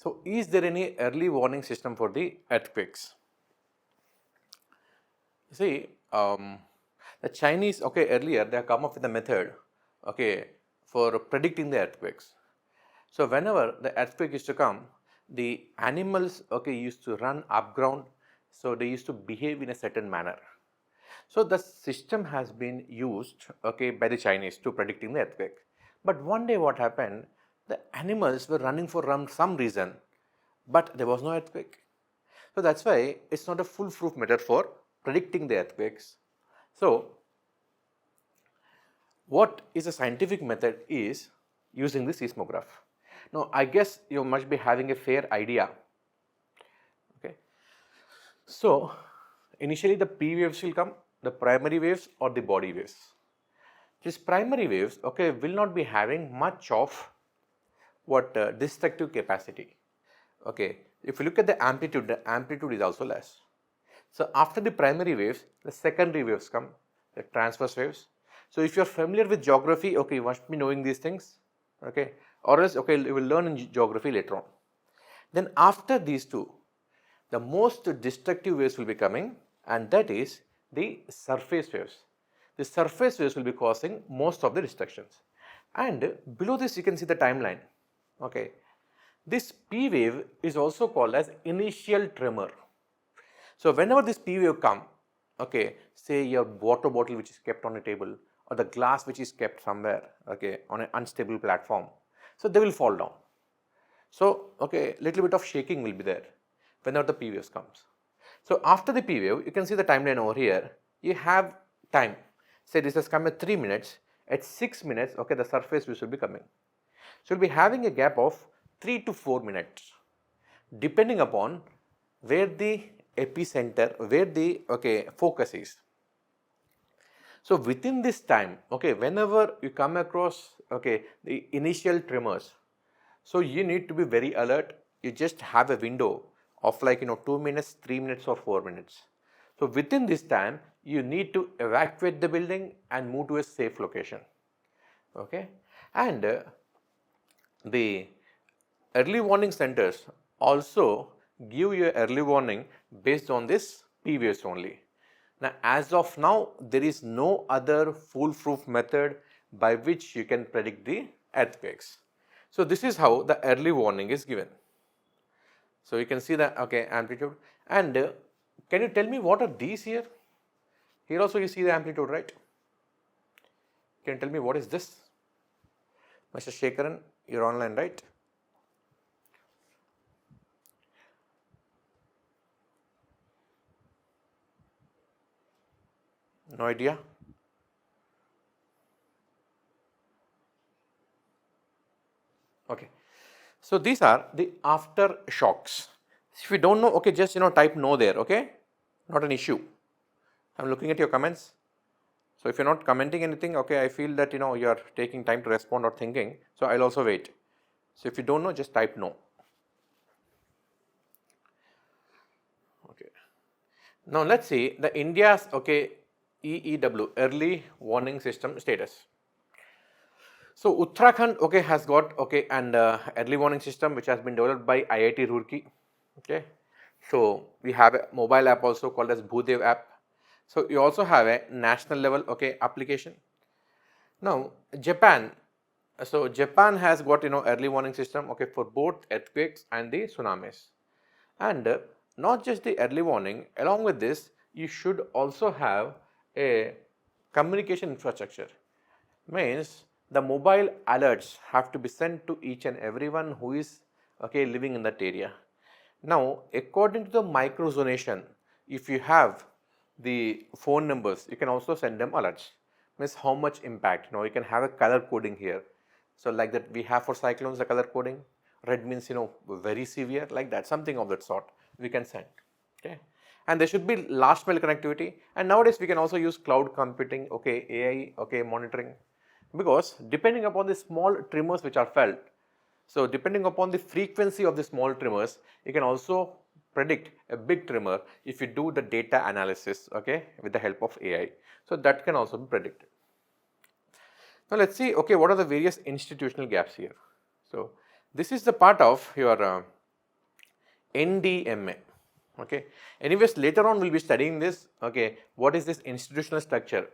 So, is there any early warning system for the earthquakes? You see, the Chinese, earlier they have come up with a method, for predicting the earthquakes. So, whenever the earthquake used to come, the animals, used to run up ground. So, they used to behave in a certain manner. So, the system has been used, by the Chinese to predicting the earthquake. But one day what happened, the animals were running for some reason, but there was no earthquake. So, that is why it is not a foolproof method for predicting the earthquakes. So, what is a scientific method is using the seismograph. Now, I guess you must be having a fair idea. Okay. So, initially the P waves will come, the primary waves or the body waves. These primary waves, will not be having much of what destructive capacity. If you look at the amplitude is also less. So, after the primary waves, the secondary waves come, the transverse waves. So, if you are familiar with geography, you must be knowing these things, or else, you will learn in geography later on. Then after these two, the most destructive waves will be coming, and that is the surface waves. The surface waves will be causing most of the destructions. And below this you can see the timeline. This P wave is also called as initial tremor. So, whenever this P wave come, say your water bottle which is kept on a table, or the glass which is kept somewhere, on an unstable platform, so they will fall down. So, little bit of shaking will be there whenever the P waves comes. So, after the P wave, you can see the timeline over here. You have time. Say this has come at 3 minutes. At 6 minutes, the surface waves will be coming. So, you will be having a gap of 3 to 4 minutes, depending upon where the epicenter, where the focus is. So, within this time, whenever you come across the initial tremors, so you need to be very alert. You just have a window of 2 minutes, 3 minutes or 4 minutes. So, within this time you need to evacuate the building and move to a safe location. And the early warning centers also give you early warning based on this P waves only. Now, as of now, there is no other foolproof method by which you can predict the earthquakes. So, this is how the early warning is given. So, you can see the amplitude, and can you tell me what are these here? Here also you see the amplitude, right? Can you tell me what is this? Mr. Shekaran, you are online, right? No idea? So, these are the aftershocks. If you do not know, just type no there, not an issue. I am looking at your comments. So, if you are not commenting anything, I feel that you are taking time to respond or thinking. So, I will also wait. So, if you do not know, just type no. Now, let us see the India's EEW, early warning system status. So, Uttarakhand has got an early warning system which has been developed by IIT Roorkee. So, we have a mobile app also called as Bhudev app. So, you also have a national level application. Now, Japan. So, Japan has got early warning system for both earthquakes and the tsunamis. And not just the early warning, along with this you should also have a communication infrastructure. Means the mobile alerts have to be sent to each and everyone who is living in that area. Now, according to the microzonation, if you have the phone numbers, you can also send them alerts. Means how much impact. Now, you can have a color coding here. So, like that we have for cyclones the color coding. Red means very severe, like that, something of that sort we can send. And there should be last mile connectivity, and nowadays we can also use cloud computing, AI, monitoring, because depending upon the small tremors which are felt, so depending upon the frequency of the small tremors, you can also predict a big tremor if you do the data analysis with the help of AI. So, that can also be predicted. Now, let us see what are the various institutional gaps here. So, this is the part of your NDMA. Okay. Anyways, later on we'll be studying this. Okay, what is this institutional structure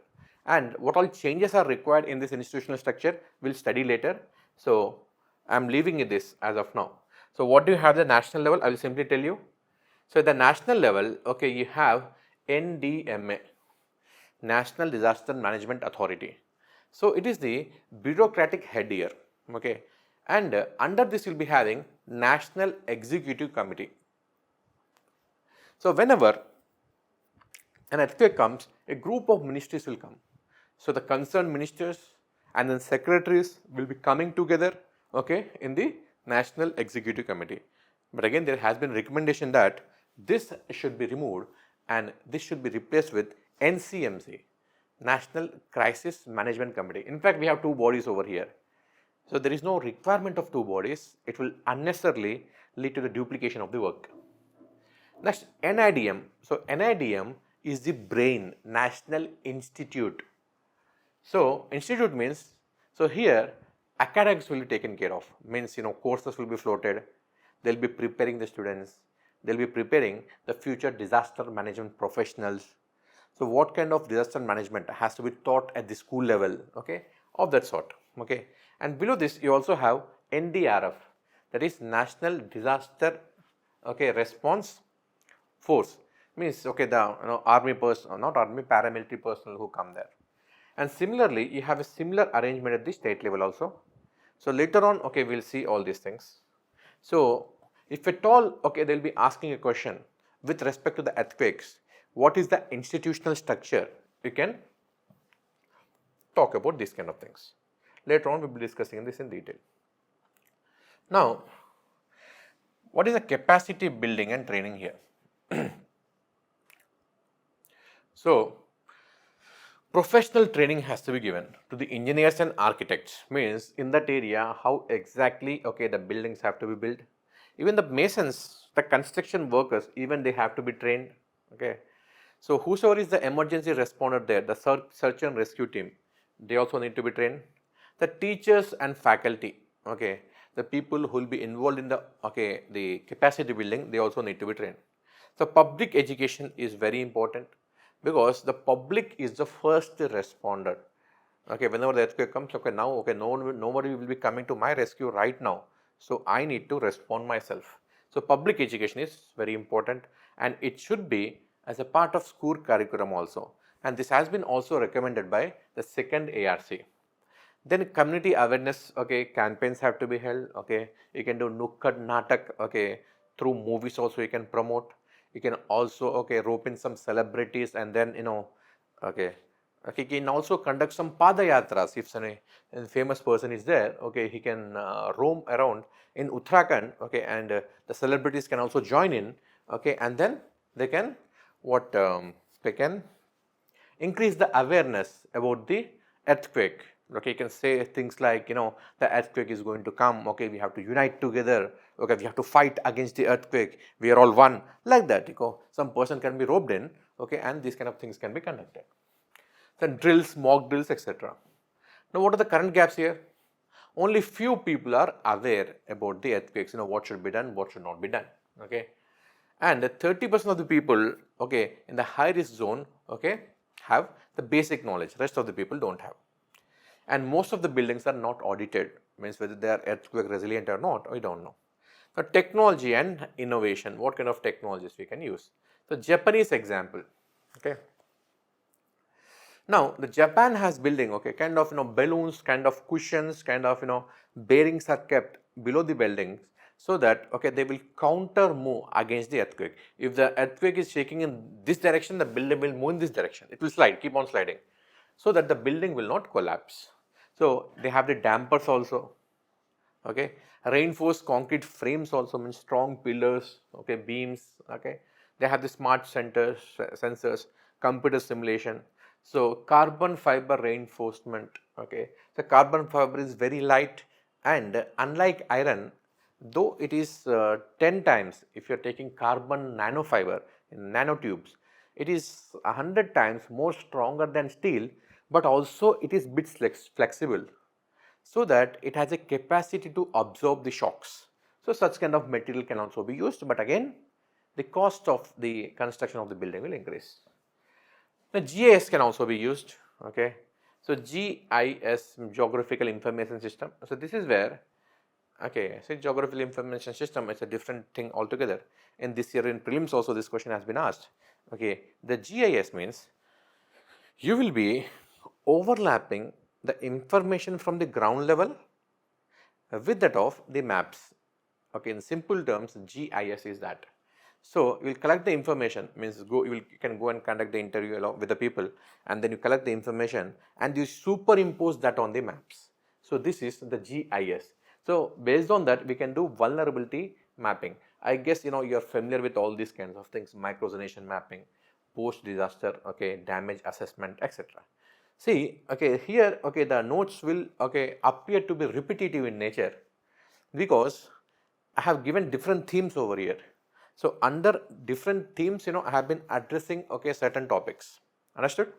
and what all changes are required in this institutional structure, we'll study later. So I'm leaving it this as of now. So what do you have the national level? I will simply tell you. So at the national level, okay, you have NDMA, National Disaster Management Authority. So it is the bureaucratic head here, okay, and under this you'll be having National Executive Committee. So whenever an earthquake comes, a group of ministries will come. So the concerned ministers and then secretaries will be coming together, okay, in the National Executive Committee. But again, there has been recommendation that this should be removed and this should be replaced with NCMC, National Crisis Management Committee. In fact, we have two bodies over here. So there is no requirement of two bodies. It will unnecessarily lead to the duplication of the work. Next, NIDM. So NIDM is the brain, National Institute. So institute means, so here academics will be taken care of, means courses will be floated, they'll be preparing the students, they'll be preparing the future disaster management professionals. So what kind of disaster management has to be taught at the school level, okay, of that sort, okay. And below this you also have NDRF, that is National Disaster, okay, Response Force, means okay, the army person, not army, paramilitary personnel who come there. And similarly, you have a similar arrangement at the state level also. So later on, okay, we'll see all these things. So if at all, okay, they'll be asking a question with respect to the earthquakes, what is the institutional structure? You can talk about these kind of things. Later on, we'll be discussing this in detail. Now, what is the capacity building and training here? So, professional training has to be given to the engineers and architects, means in that area how exactly, okay, the buildings have to be built. Even the masons, the construction workers, even they have to be trained, okay. So whosoever is the emergency responder there, the search and rescue team, they also need to be trained. The teachers and faculty, okay, the people who will be involved in the, okay, the capacity building, they also need to be trained. So public education is very important, because the public is the first responder. Okay, whenever the earthquake comes, okay, now, okay, nobody will be coming to my rescue right now. So I need to respond myself. So public education is very important, and it should be as a part of school curriculum also. And this has been also recommended by the second ARC. Then community awareness, okay, campaigns have to be held, okay. You can do Nukkad Natak, okay, through movies also you can promote. You can also, okay, rope in some celebrities, and then, okay, you can also conduct some padayatras. If a famous person is there, okay, he can roam around in Uttarakhand, okay, and the celebrities can also join in, okay, and then they can, they can increase the awareness about the earthquake. Okay, you can say things like, the earthquake is going to come, okay, we have to unite together, okay, we have to fight against the earthquake, we are all one, like that, some person can be roped in, okay, and these kind of things can be conducted. Then drills, mock drills, etc. Now, what are the current gaps here? Only few people are aware about the earthquakes, what should be done, what should not be done, okay. And 30% of the people, okay, in the high risk zone, okay, have the basic knowledge, rest of the people don't have. And most of the buildings are not audited, means whether they are earthquake resilient or not, we don't know. Now, technology and innovation, what kind of technologies we can use? So, Japanese example, okay. Now, the Japan has building, okay, kind of, balloons, kind of cushions, kind of, bearings are kept below the buildings, so that, okay, they will counter move against the earthquake. If the earthquake is shaking in this direction, the building will move in this direction. It will slide, keep on sliding, so that the building will not collapse. So they have the dampers also, okay. Reinforced concrete frames also, means strong pillars, okay, beams, okay. They have the smart sensors, computer simulation. So carbon fiber reinforcement, okay. So carbon fiber is very light, and unlike iron, though it is 10 times, if you are taking carbon nanofiber in nanotubes, it is 100 times more stronger than steel, but also it is bit flexible, so that it has a capacity to absorb the shocks. So such kind of material can also be used, but again the cost of the construction of the building will increase. Now GIS can also be used, okay. So GIS, Geographical Information System. So this is where, okay, so Geographical Information System is a different thing altogether. And this year in prelims also this question has been asked. Okay, the GIS means you will be overlapping the information from the ground level with that of the maps. Okay, in simple terms, GIS is that. So you will collect the information, means you can go and conduct the interview along with the people, and then you collect the information and you superimpose that on the maps. So this is the GIS. So based on that, we can do vulnerability mapping. I guess you are familiar with all these kinds of things: microzonation mapping, post disaster, okay, damage assessment, etc. See, okay, here, okay, the notes will, okay, appear to be repetitive in nature because I have given different themes over here. So under different themes, I have been addressing, okay, certain topics. Understood?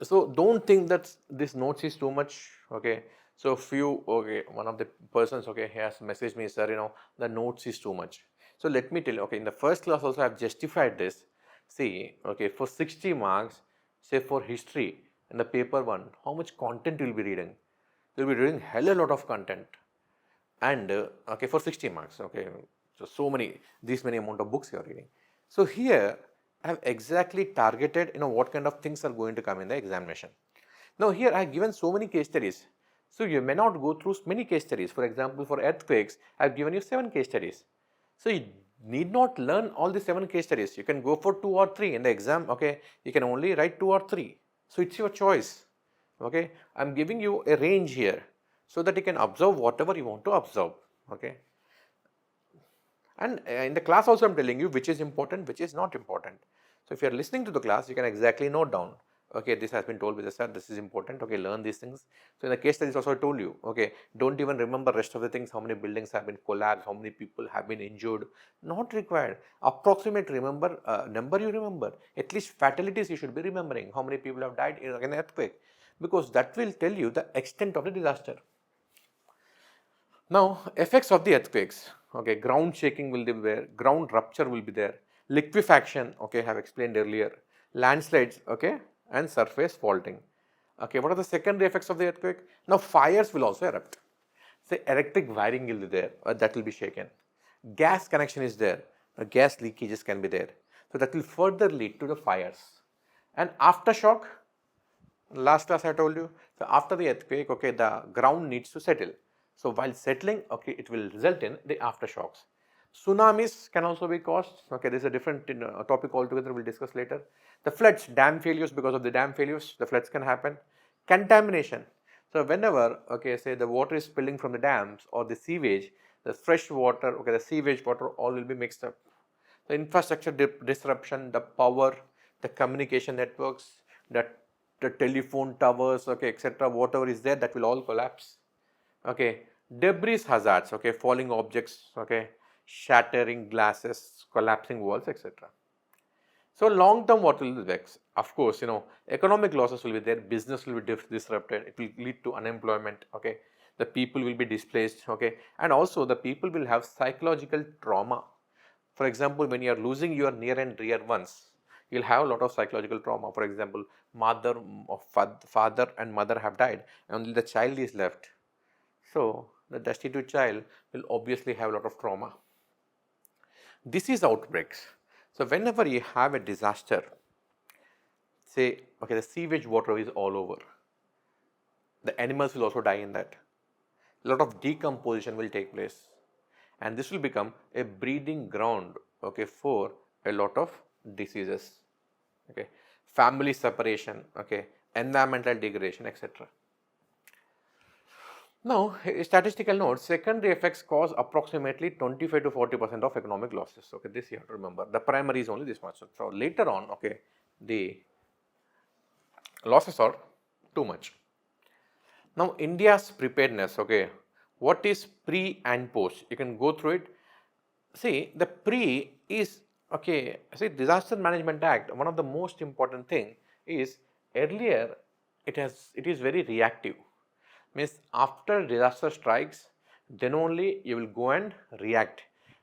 So don't think that this notes is too much, okay. So one of the persons, okay, has messaged me, sir, the notes is too much. So let me tell you, okay, in the first class also I have justified this. See, okay, for 60 marks, say for history in the paper 1, how much content you will be reading? You will be reading hell a lot of content. And okay, for 60 marks, okay, so many, these many amount of books you are reading. So here I have exactly targeted, what kind of things are going to come in the examination. Now here I have given so many case studies. So you may not go through many case studies. For example, for earthquakes, I have given you 7 case studies. So you need not learn all the 7 case studies. You can go for 2 or 3 in the exam, okay. You can only write 2 or 3. So it's your choice, okay. I am giving you a range here so that you can observe whatever you want to observe, okay. And in the class also I am telling you which is important, which is not important. So if you are listening to the class, you can exactly note down, okay, this has been told by the sir, this is important, okay, learn these things. So in the case studies also I told you, okay, don't even remember rest of the things, how many buildings have been collapsed, how many people have been injured, not required. Approximate number you remember, at least fatalities you should be remembering, how many people have died in an earthquake, because that will tell you the extent of the disaster. Now, effects of the earthquakes, okay, ground shaking will be there, ground rupture will be there, liquefaction, okay, I have explained earlier, landslides, okay, and surface faulting. Okay, what are the secondary effects of the earthquake? Now, fires will also erupt. Say electric wiring will be there, that will be shaken. Gas connection is there, gas leakages can be there. So that will further lead to the fires. And aftershock, last class I told you, so after the earthquake, okay, the ground needs to settle. So while settling, okay, it will result in the aftershocks. Tsunamis can also be caused. Okay, this is a different topic altogether. We'll discuss later. The floods, dam failures, because of the dam failures, the floods can happen. Contamination. So whenever, okay, say the water is spilling from the dams or the sewage, the fresh water, okay, the sewage water, all will be mixed up. The infrastructure disruption, the power, the communication networks, the telephone towers, okay, etc. Whatever is there, that will all collapse. Okay, debris hazards, okay, falling objects, okay, shattering glasses, collapsing walls, etc. So long term, what will be effects? Of course, economic losses will be there, business will be disrupted, it will lead to unemployment, okay, the people will be displaced, okay, and also the people will have psychological trauma. For example, when you are losing your near and dear ones, you will have a lot of psychological trauma. For example, father and mother have died, and only the child is left. So the destitute child will obviously have a lot of trauma. Disease outbreaks. So whenever you have a disaster, say, okay, the sewage water is all over, the animals will also die in that. A lot of decomposition will take place, and this will become a breeding ground, okay, for a lot of diseases, okay, family separation, okay, environmental degradation, etc. Now, a statistical note, secondary effects cause approximately 25 to 40% of economic losses. Okay, this you have to remember. The primary is only this much. So later on, okay, the losses are too much. Now, India's preparedness, okay, what is pre and post? You can go through it. See, the pre is, okay, see, Disaster Management Act, one of the most important thing is earlier it is very reactive. Means after disaster strikes, then only you will go and react.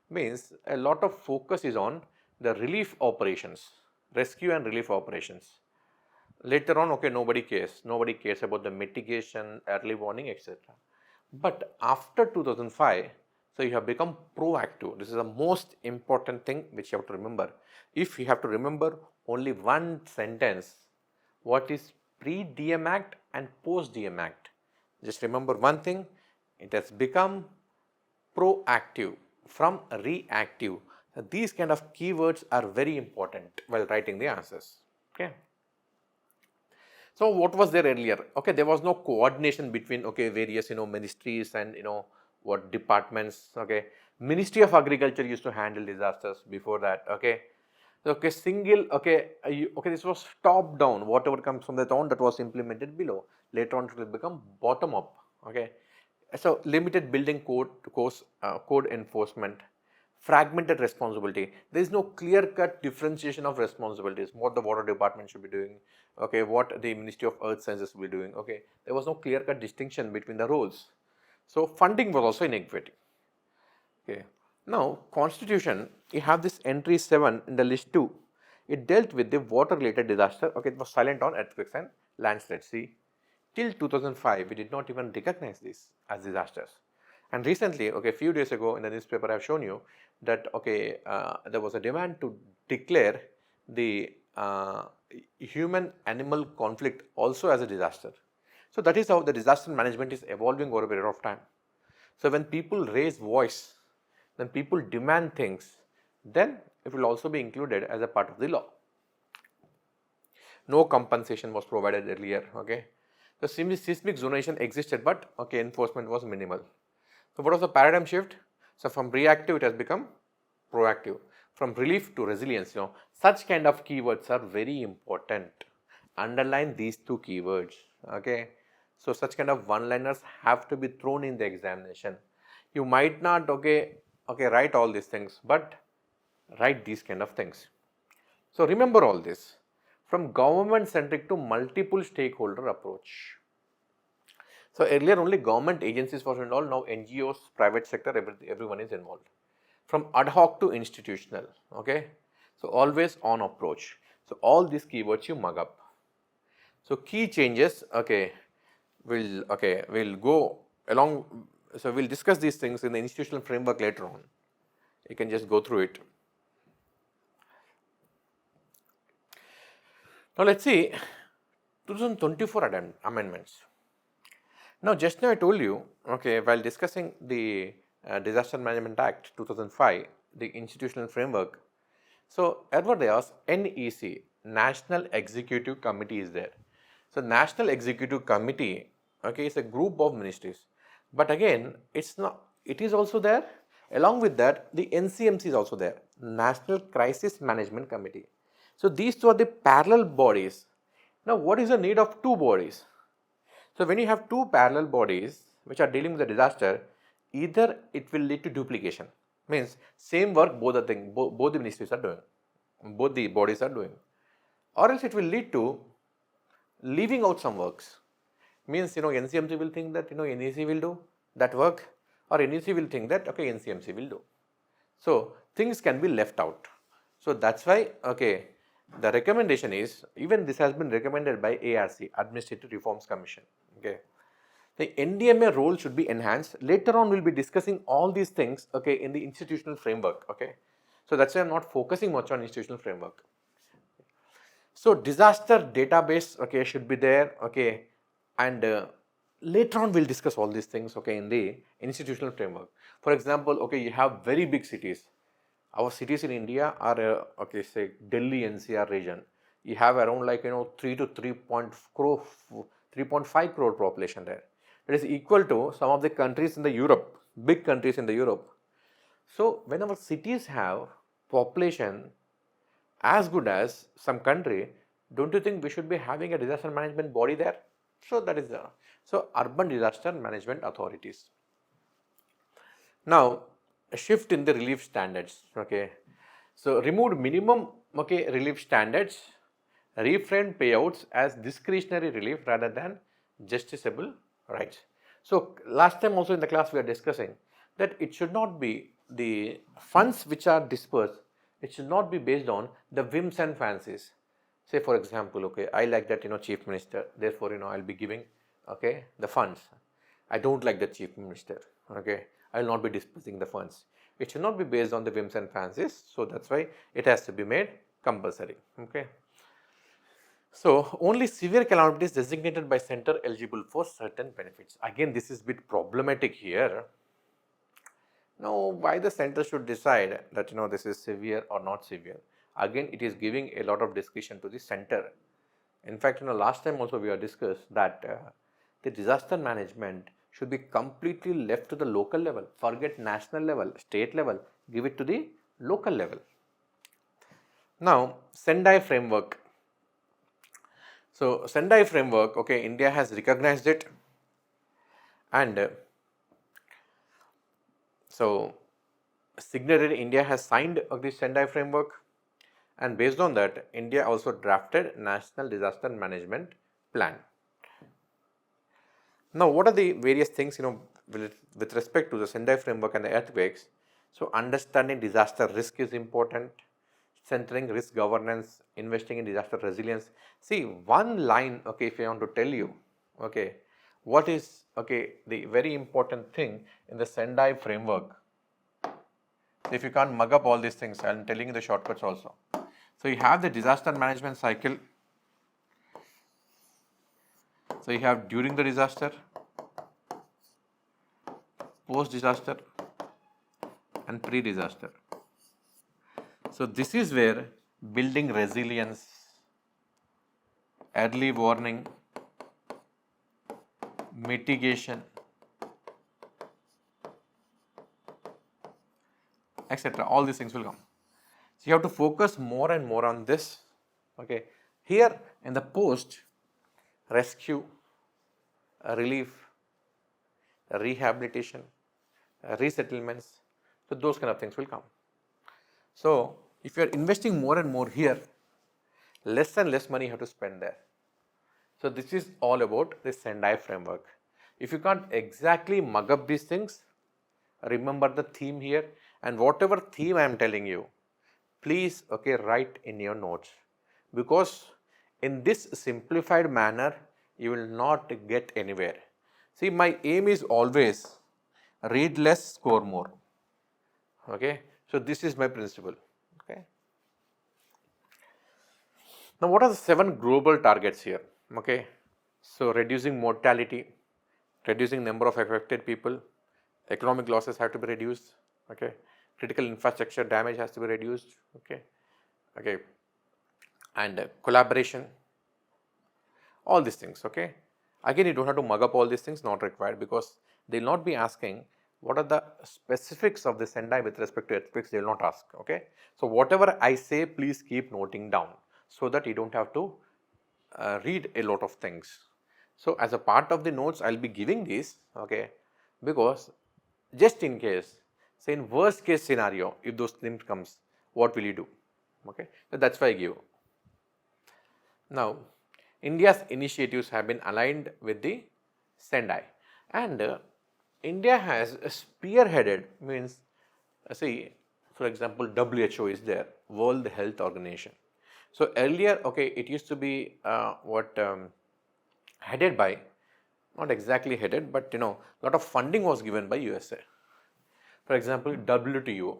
Means a lot of focus is on the relief operations, rescue and relief operations. Later on, okay, nobody cares about the mitigation, early warning, etc. But after 2005, so you have become proactive. This is the most important thing which you have to remember. If you have to remember only one sentence, what is pre-DM Act and post-DM Act? Just remember one thing, it has become proactive from reactive. These kind of keywords are very important while writing the answers. Okay. So what was there earlier? Okay, there was no coordination between various ministries and what departments. Okay, Ministry of Agriculture used to handle disasters before that. Okay, single. This was top down. Whatever comes from the town, that was implemented below. Later on, it will become bottom up. Okay, so limited building code enforcement. Fragmented responsibility. There is no clear-cut differentiation of responsibilities. What the water department should be doing, okay, what the Ministry of Earth Sciences will be doing. Okay, there was no clear-cut distinction between the roles. So funding was also inadequate. Okay, now Constitution, you have this entry 7 in the list 2. It dealt with the water-related disaster. Okay, it was silent on earthquakes and landslides. See, till 2005, we did not even recognize this as disasters. And recently, okay, a few days ago in the newspaper, I have shown you that there was a demand to declare the human-animal conflict also as a disaster. So that is how the disaster management is evolving over a period of time. So when people raise voice, when people demand things, then it will also be included as a part of the law. No compensation was provided earlier. Okay, the seismic zonation existed, but enforcement was minimal. So what was the paradigm shift? So from reactive, it has become proactive. From relief to resilience, such kind of keywords are very important. Underline these two keywords. Okay, so such kind of one-liners have to be thrown in the examination. You might not write all these things, but write these kind of things. So remember all this. From government-centric to multiple stakeholder approach. So earlier only government agencies were involved, now NGOs, private sector, everyone is involved. From ad hoc to institutional, okay. So always on approach. So all these keywords you mug up. So key changes, we'll go along. So we'll discuss these things in the institutional framework later on. You can just go through it. Now let's see 2024 amendments. Now, just now I told you, while discussing the Disaster Management Act 2005, the institutional framework. So, ever there was NEC, National Executive Committee is there. So, National Executive Committee, is a group of ministries. But again, it is also there. Along with that, the NCMC is also there, National Crisis Management Committee. So, these two are the parallel bodies. Now, what is the need of two bodies? So, when you have two parallel bodies which are dealing with a disaster, either it will lead to duplication, means same work both the ministries are doing, both the bodies are doing, or else it will lead to leaving out some works, means NCMC will think that NEC will do that work, or NEC will think that NCMC will do. So, things can be left out. So, that's why the recommendation is, even this has been recommended by ARC, Administrative Reforms Commission. Okay, the NDMA role should be enhanced. Later on, we'll be discussing all these things in the institutional framework. Okay, so that's why I'm not focusing much on institutional framework. So disaster database should be there. And later on we'll discuss all these things in the institutional framework. For example, you have very big cities. Our cities in India are say Delhi NCR region. You have around 3 to 3.5 crore population there. It is equal to some of the countries in the Europe, big countries in the Europe. So when our cities have population as good as some country, don't you think we should be having a disaster management body there? So that is so urban disaster management authorities. Now a shift in the relief standards. So removed minimum relief standards, reframed payouts as discretionary relief rather than justiciable rights. So last time also in the class we are discussing that it should not be the funds which are dispersed, it should not be based on the whims and fancies. Say for example, okay, I like that chief minister, therefore I'll be giving the funds. I don't like the chief minister, okay, I will not be dispersing the funds. It should not be based on the whims and fancies, so that's why it has to be made compulsory. Okay. So only severe calamities designated by center eligible for certain benefits. Again, this is a bit problematic here. Now, why the center should decide that this is severe or not severe? Again, it is giving a lot of discretion to the center. In fact, last time also we have discussed that the disaster management should be completely left to the local level. Forget national level, state level, give it to the local level. Now, Sendai framework. So, Sendai framework, okay, India has recognized it, and so signatory India has signed the Sendai framework, and based on that, India also drafted National Disaster Management Plan. Now, what are the various things with respect to the Sendai framework and the earthquakes? So, understanding disaster risk is important. Centering risk governance, investing in disaster resilience. See, one line, okay, if I want to tell you, okay, what is, okay, the very important thing in the Sendai framework. If you can't mug up all these things, I am telling you the shortcuts also. So, you have the disaster management cycle. So, you have during the disaster, post disaster, and pre-disaster. So, this is where building resilience, early warning, mitigation, etc. all these things will come. So, you have to focus more and more on this. Okay. Here in the post, rescue, relief, rehabilitation, resettlements, so those kind of things will come. So, if you are investing more and more here, less and less money you have to spend there. So, this is all about the Sendai framework. If you can't exactly mug up these things, remember the theme here, and whatever theme I am telling you, please write in your notes, because in this simplified manner you will not get anywhere. See, my aim is always read less, score more. Okay. So, this is my principle. Okay. Now, what are the 7 global targets here? Okay. So, reducing mortality, reducing number of affected people, economic losses have to be reduced. Okay. Critical infrastructure damage has to be reduced. Okay. Okay. And collaboration, all these things. Okay. Again, you don't have to mug up all these things, not required, because they will not be asking what are the specifics of the Sendai with respect to earthquakes, they will not ask. Okay. So, whatever I say, please keep noting down, so that you do not have to read a lot of things. So, as a part of the notes, I will be giving these, okay, because just in case, say in worst case scenario, if those things comes, what will you do? Okay. So, that is why I give. Now, India's initiatives have been aligned with the Sendai, and India has spearheaded, means see, for example, WHO is there, World Health Organization. So, earlier, okay, it used to be headed by, not exactly headed, but lot of funding was given by USA. For example, WTO,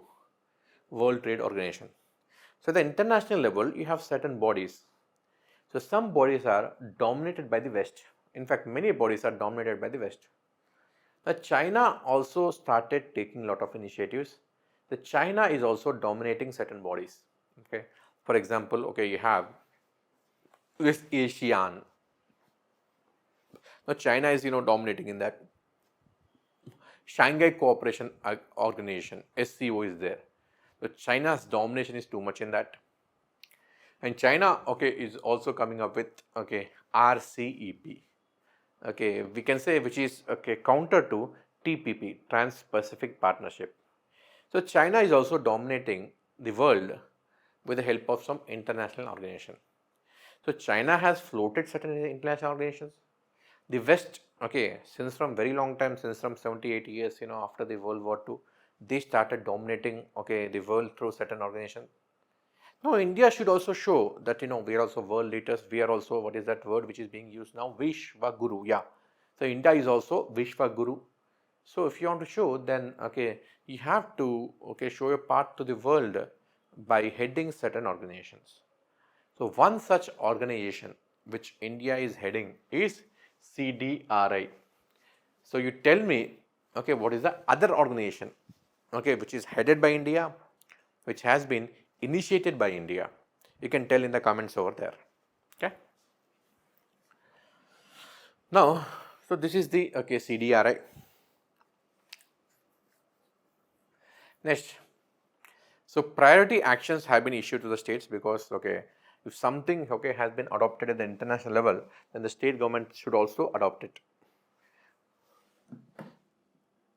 World Trade Organization. So, at the international level, you have certain bodies. So, some bodies are dominated by the West. In fact, many bodies are dominated by the West. Now, China also started taking a lot of initiatives. So, China is also dominating certain bodies. Okay. For example, okay, you have this ASEAN. Now, China is dominating in that. Shanghai Cooperation Organization, SCO, is there. So, China's domination is too much in that. And China, okay, is also coming up with, okay, RCEP. Okay, we can say, which is, okay, counter to TPP, Trans-Pacific Partnership. So, China is also dominating the world with the help of some international organization. So, China has floated certain international organizations. the West, okay, since from very long time, since from 70-80 years, after the World War II, they started dominating, okay, the world through certain organizations. No, India should also show that, we are also world leaders. We are also, what is that word which is being used now? Vishwa Guru, yeah. So India is also Vishwa Guru. So if you want to show, then, okay, you have to, okay, show your part to the world by heading certain organizations. So one such organization which India is heading is CDRI. So you tell me, okay, what is the other organization, okay, which is headed by India, which has been initiated by India? You can tell in the comments over there. Okay. Now, so this is the, okay, CDRI. Next, so priority actions have been issued to the states because, okay, if something, okay, has been adopted at the international level, then the state government should also adopt it.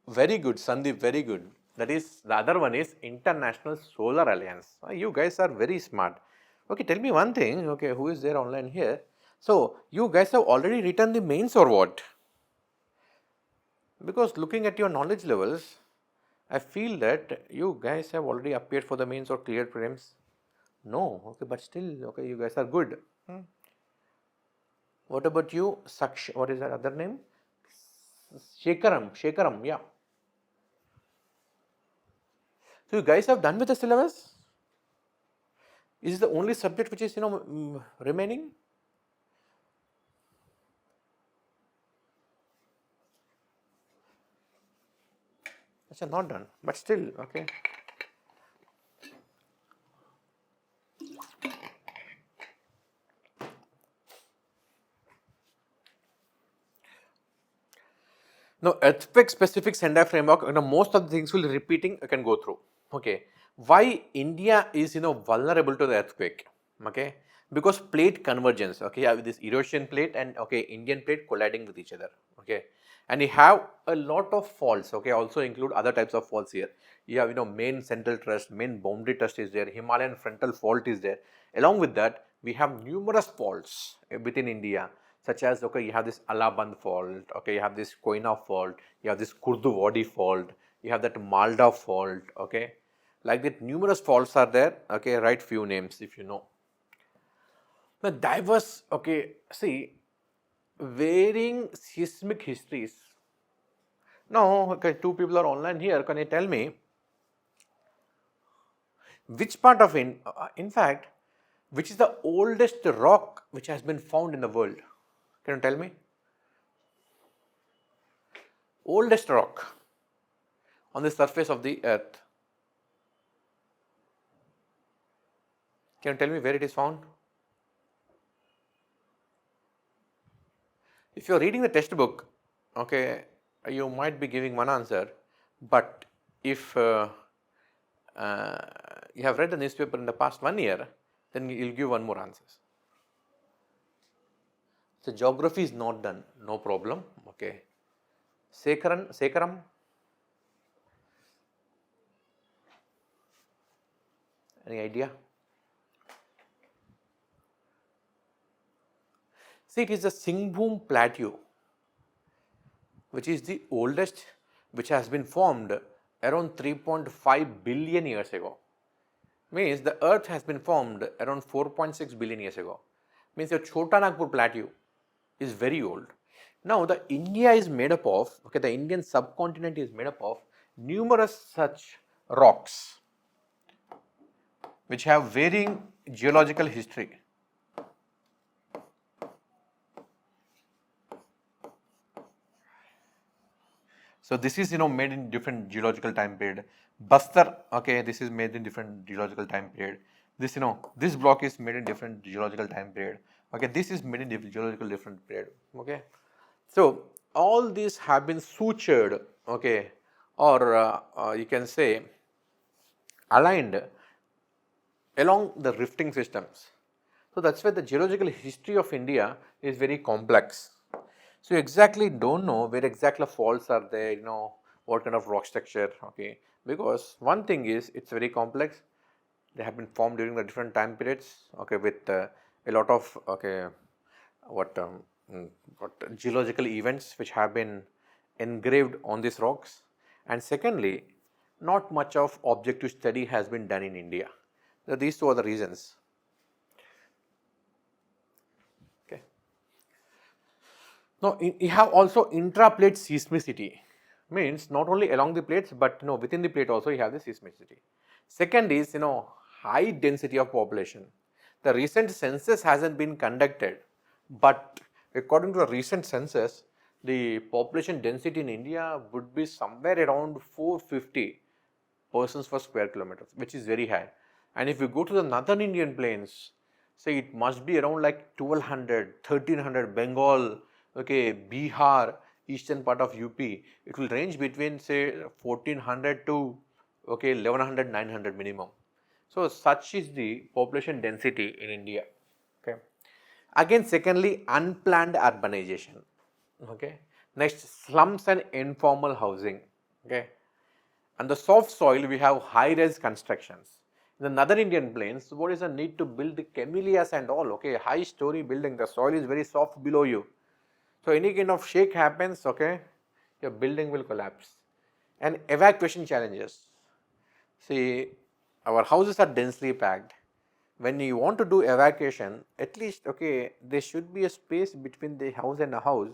Very good, Sandeep, very good. That is, the other one is International Solar Alliance. You guys are very smart. Okay, tell me one thing, okay, who is there online here? So, you guys have already written the mains or what? Because looking at your knowledge levels, I feel that you guys have already appeared for the mains or cleared prelims. No, okay, but still, okay, you guys are good. What about you, what is that other name? Shekaram, yeah. So you guys have done with the syllabus? Is it the only subject which is, remaining? That's not done, but still, okay. Now, earthquake specific Sendai framework, most of the things will repeating, I can go through. Okay. Why India is, vulnerable to the earthquake? Okay. Because plate convergence, okay, you have this Eurasian plate and, okay, Indian plate colliding with each other. Okay. And you have a lot of faults, okay, also include other types of faults here. You have, main central thrust, main boundary thrust is there, Himalayan frontal fault is there. Along with that, we have numerous faults within India, such as, okay, you have this Alaband fault, okay, you have this Koina fault, you have this Kurdu Wadi fault, you have that Malda fault, okay. Like that, numerous faults are there, okay, write few names if you know. Now, diverse, okay, see, varying seismic histories. Now, okay, two people are online here, can you tell me which part of, in fact, which is the oldest rock which has been found in the world? Can you tell me? Oldest rock on the surface of the earth. Can you tell me where it is found? If you are reading the textbook, okay, you might be giving one answer, but if you have read the newspaper in the past 1 year, then you will give one more answer. So, geography is not done, no problem, okay. Sekaram, any idea? See, it is the Singhbhum Plateau, which is the oldest, which has been formed around 3.5 billion years ago. Means the earth has been formed around 4.6 billion years ago. Means your Chota Nagpur Plateau is very old. Now, the India is made up of, okay, the Indian subcontinent is made up of numerous such rocks which have varying geological history. So, this is, made in different geological time period. Bastar, okay, this is made in different geological time period. This, this block is made in different geological time period. Okay, this is made in geological different period. Okay. So, all these have been sutured, okay, or you can say aligned along the rifting systems. So, that is why the geological history of India is very complex. So, you exactly do not know where exactly faults are there, what kind of rock structure, okay, because one thing is it is very complex, they have been formed during the different time periods, okay, with a lot of, okay, what geological events which have been engraved on these rocks, and secondly, not much of objective study has been done in India. So these two are the reasons. Okay. Now you have also intraplate seismicity, means not only along the plates but within the plate also you have the seismicity. Second is high density of population. The recent census hasn't been conducted, but according to a recent census, the population density in India would be somewhere around 450 persons per square kilometers, which is very high. And if you go to the northern Indian plains, say it must be around like 1200, 1300, Bengal, okay, Bihar, eastern part of UP, it will range between say 1400 to 1100, 900 minimum. So such is the population density in India. Okay. Again, secondly, unplanned urbanization. Okay. Next, slums and informal housing. Okay. And the soft soil, we have high-rise constructions. In the northern Indian plains, what is the need to build the camellias and all? Okay, high-story building. The soil is very soft below you. So any kind of shake happens, okay, your building will collapse. And evacuation challenges. See, our houses are densely packed. When you want to do evacuation, at least there should be a space between the house and a house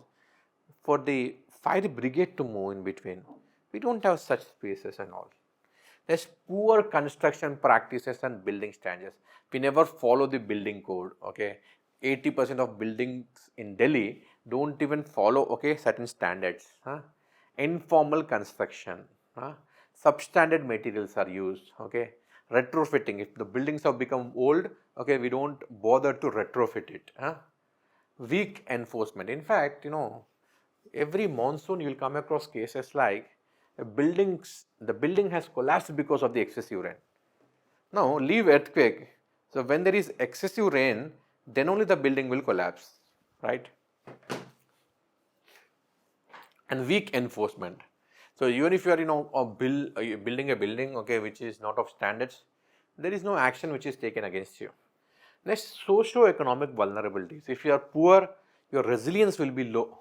for the fire brigade to move in between. We don't have such spaces and all. There's poor construction practices and building standards. We never follow the building code. 80% of buildings in Delhi don't even follow certain standards. Informal construction. Substandard materials are used. Retrofitting. If the buildings have become old, we don't bother to retrofit it. Weak enforcement. In fact, every monsoon you will come across cases like the building has collapsed because of the excessive rain. Now leave earthquake. So when there is excessive rain, then only the building will collapse, right? And weak enforcement. So even if you are building a building which is not of standards, there is no action which is taken against you. Next, socio-economic vulnerabilities. If you are poor, your resilience will be low,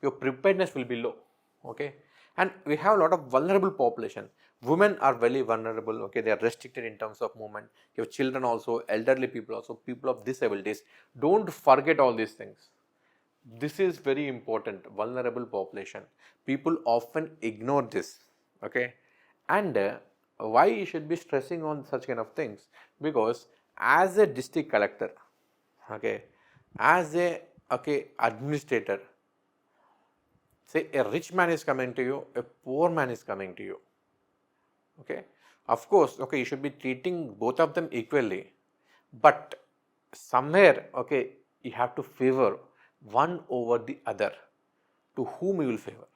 your preparedness will be low. And we have a lot of vulnerable population. Women are very vulnerable. They are restricted in terms of movement. You have children also, elderly people also, people of disabilities. Don't forget all these things. This is very important. Vulnerable population. People often ignore this. And why you should be stressing on such kind of things? Because as a district collector, as a administrator, say a rich man is coming to you, a poor man is coming to you. Of course, you should be treating both of them equally, but somewhere, you have to favor one over the other. To whom you will favor?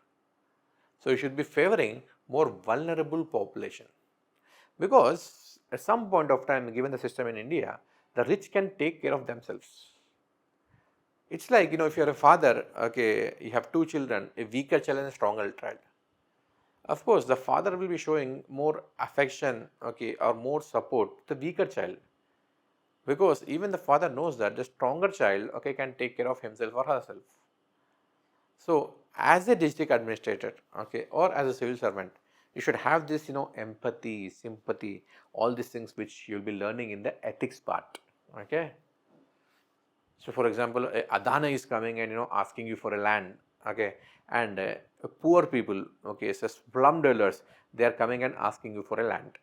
So you should be favoring more vulnerable population, because at some point of time, given the system in India, the rich can take care of themselves. It's like, if you are a father, you have two children, a weaker child and a stronger child. Of course, the father will be showing more affection, or more support to the weaker child, because even the father knows that the stronger child, can take care of himself or herself. So, as a district administrator, or as a civil servant, you should have this, empathy, sympathy, all these things which you will be learning in the ethics part. So, for example, Adana is coming and asking you for a land, and poor people, so slum dwellers, they are coming and asking you for a land.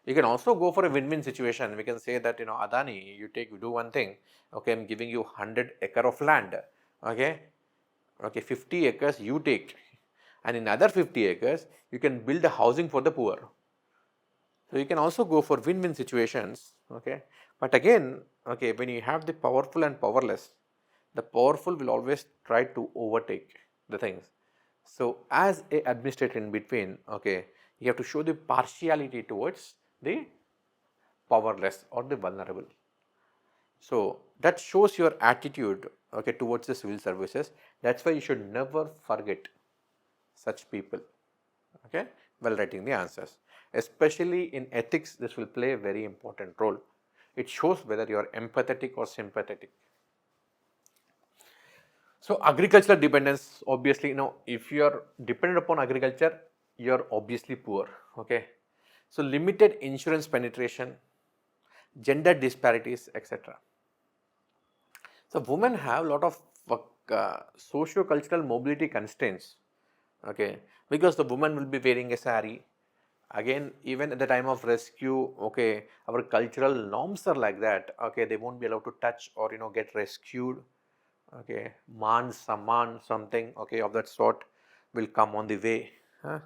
You can also go for a win-win situation. We can say that Adani, you do one thing. I'm giving you 100 acre of land. 50 acres you take, and in other 50 acres you can build a housing for the poor. So you can also go for win-win situations. But again, when you have the powerful and powerless, the powerful will always try to overtake the things. So as a administrator in between, you have to show the partiality towards the powerless or the vulnerable. So that shows your attitude towards the civil services. That's why you should never forget such people while writing the answers. Especially in ethics, this will play a very important role. It shows whether you are empathetic or sympathetic. So agricultural dependence, obviously, if you are dependent upon agriculture, you are obviously poor. Okay. So limited insurance penetration, gender disparities, etc. So women have a lot of socio-cultural mobility constraints. Okay, because the woman will be wearing a sari. Again, even at the time of rescue, okay, our cultural norms are like that. Okay, they won't be allowed to touch or get rescued. Okay, man, saman, something, okay, of that sort will come on the way. Huh?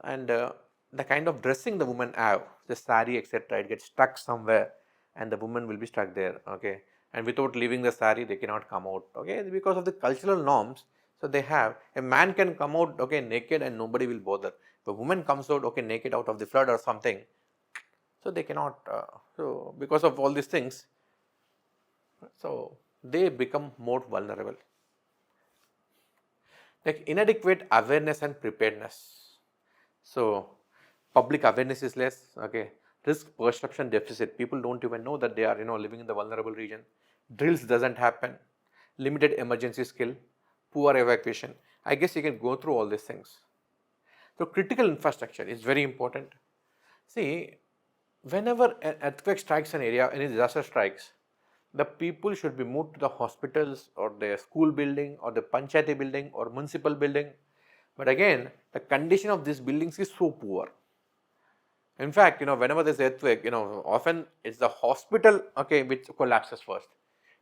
And the kind of dressing the women have, the sari, etc., it gets stuck somewhere, and the woman will be stuck there. Okay, and without leaving the sari, they cannot come out. Okay, because of the cultural norms. So they have, a man can come out, okay, naked, and nobody will bother. If a woman comes out, okay, naked out of the flood or something, so they cannot. So because of all these things, so they become more vulnerable. Like inadequate awareness and preparedness. So public awareness is less. Okay, risk perception deficit. People don't even know that they are living in the vulnerable region. Drills doesn't happen. Limited emergency skill. Poor evacuation. I guess you can go through all these things. So critical infrastructure is very important. See, whenever an earthquake strikes an area, any disaster strikes, the people should be moved to the hospitals or the school building or the panchayati building or municipal building. But again, the condition of these buildings is so poor. In fact, whenever there's earthquake, often it's the hospital, okay, which collapses first.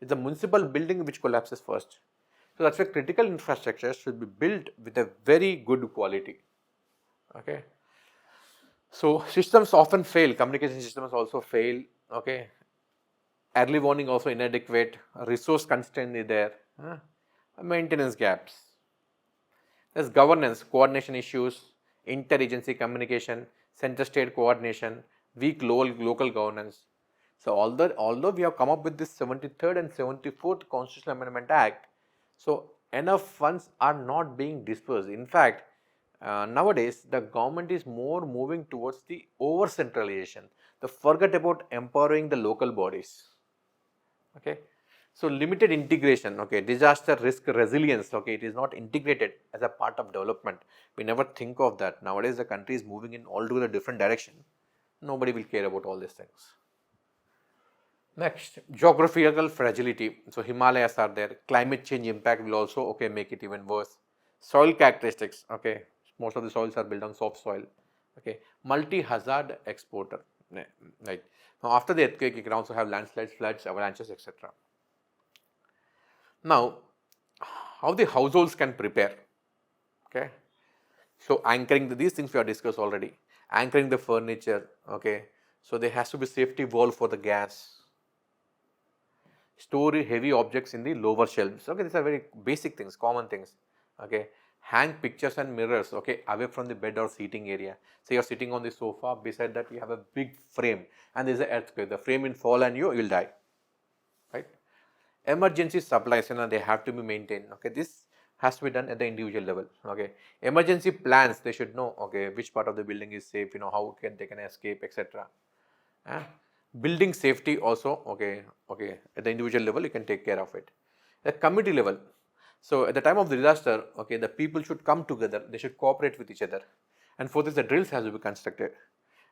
It's the municipal building which collapses first. So that's why critical infrastructure should be built with a very good quality. Okay. So systems often fail. Communication systems also fail. Okay. Early warning also inadequate. Resource constraint is there. Maintenance gaps. There's governance, coordination issues, interagency communication, center-state coordination, weak local governance. So although we have come up with this 73rd and 74th Constitutional Amendment Act, so enough funds are not being dispersed. In fact, nowadays the government is more moving towards the over centralization. They forget about empowering the local bodies. Okay. So limited integration, okay, disaster risk resilience, okay, it is not integrated as a part of development. We never think of that. Nowadays the country is moving in altogether different direction. Nobody will care about all these things. Next, geographical fragility. So Himalayas are there. Climate change impact will also, okay, make it even worse. Soil characteristics, okay, most of the soils are built on soft soil. Okay, multi-hazard exporter, right. Now after the earthquake, you can also have landslides, floods, avalanches, etc. Now, how the households can prepare, okay. So anchoring these things we have discussed already. Anchoring the furniture, okay. So there has to be safety valve for the gas. Store heavy objects in the lower shelves. Okay, these are very basic things, common things. Okay, hang pictures and mirrors, okay, away from the bed or seating area. So you are sitting on the sofa, beside that you have a big frame and there is an earthquake. The frame will fall and you will die, right. Emergency supplies, they have to be maintained. Okay, this has to be done at the individual level. Okay, emergency plans, they should know, okay, which part of the building is safe, how they can escape, etc. Building safety also, okay, at the individual level you can take care of it. At community level, so at the time of the disaster, okay, the people should come together, they should cooperate with each other, and for this the drills has to be constructed.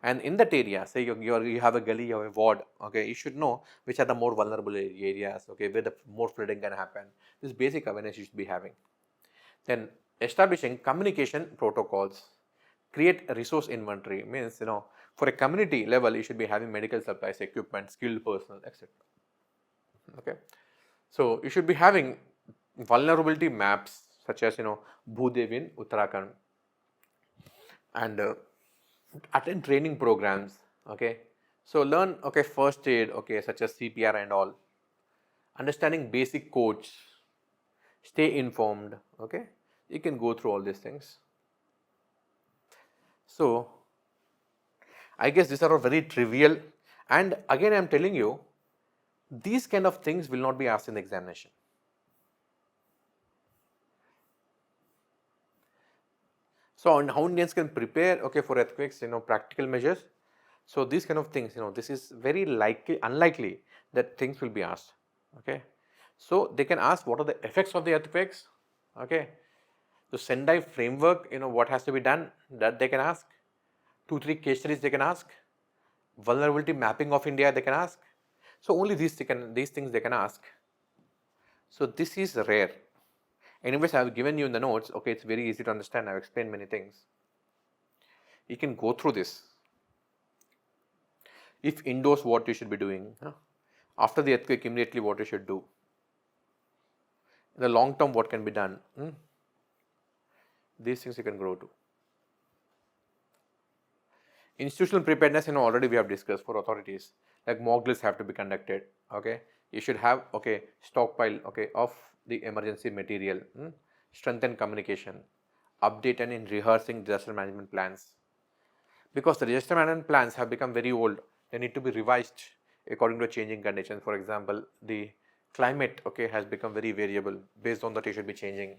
And in that area, say you have a gully, you have a ward, okay, you should know which are the more vulnerable areas, okay, where the more flooding can happen. This basic awareness you should be having. Then establishing communication protocols, create a resource inventory, means for a community level you should be having medical supplies, equipment, skilled personnel, etc. Okay, so you should be having vulnerability maps such as Bhudev in Uttarakhand, and attend training programs. Okay, so learn, okay, first aid, okay, such as CPR and all, understanding basic codes, stay informed. Okay, you can go through all these things. So I guess these are all very trivial, and again I am telling you, these kind of things will not be asked in the examination. So on how Indians can prepare, okay, for earthquakes, practical measures. So these kind of things, this is very unlikely that things will be asked. Okay, So they can ask what are the effects of the earthquakes. Okay. So Sendai framework, what has to be done, that they can ask. 2-3 case studies they can ask. Vulnerability mapping of India they can ask. So only these things they can ask. So this is rare. Anyways, I have given you in the notes. Okay, it's very easy to understand. I have explained many things. You can go through this. If indoors, what you should be doing. After the earthquake, immediately what you should do. In the long term, what can be done. These things you can grow to. Institutional preparedness, already we have discussed for authorities. Like mock drills have to be conducted. Okay, you should have stockpile of the emergency material. Strengthen communication, update and in rehearsing disaster management plans. Because the disaster management plans have become very old, they need to be revised according to changing conditions. For example, the climate has become very variable. Based on that, you should be changing.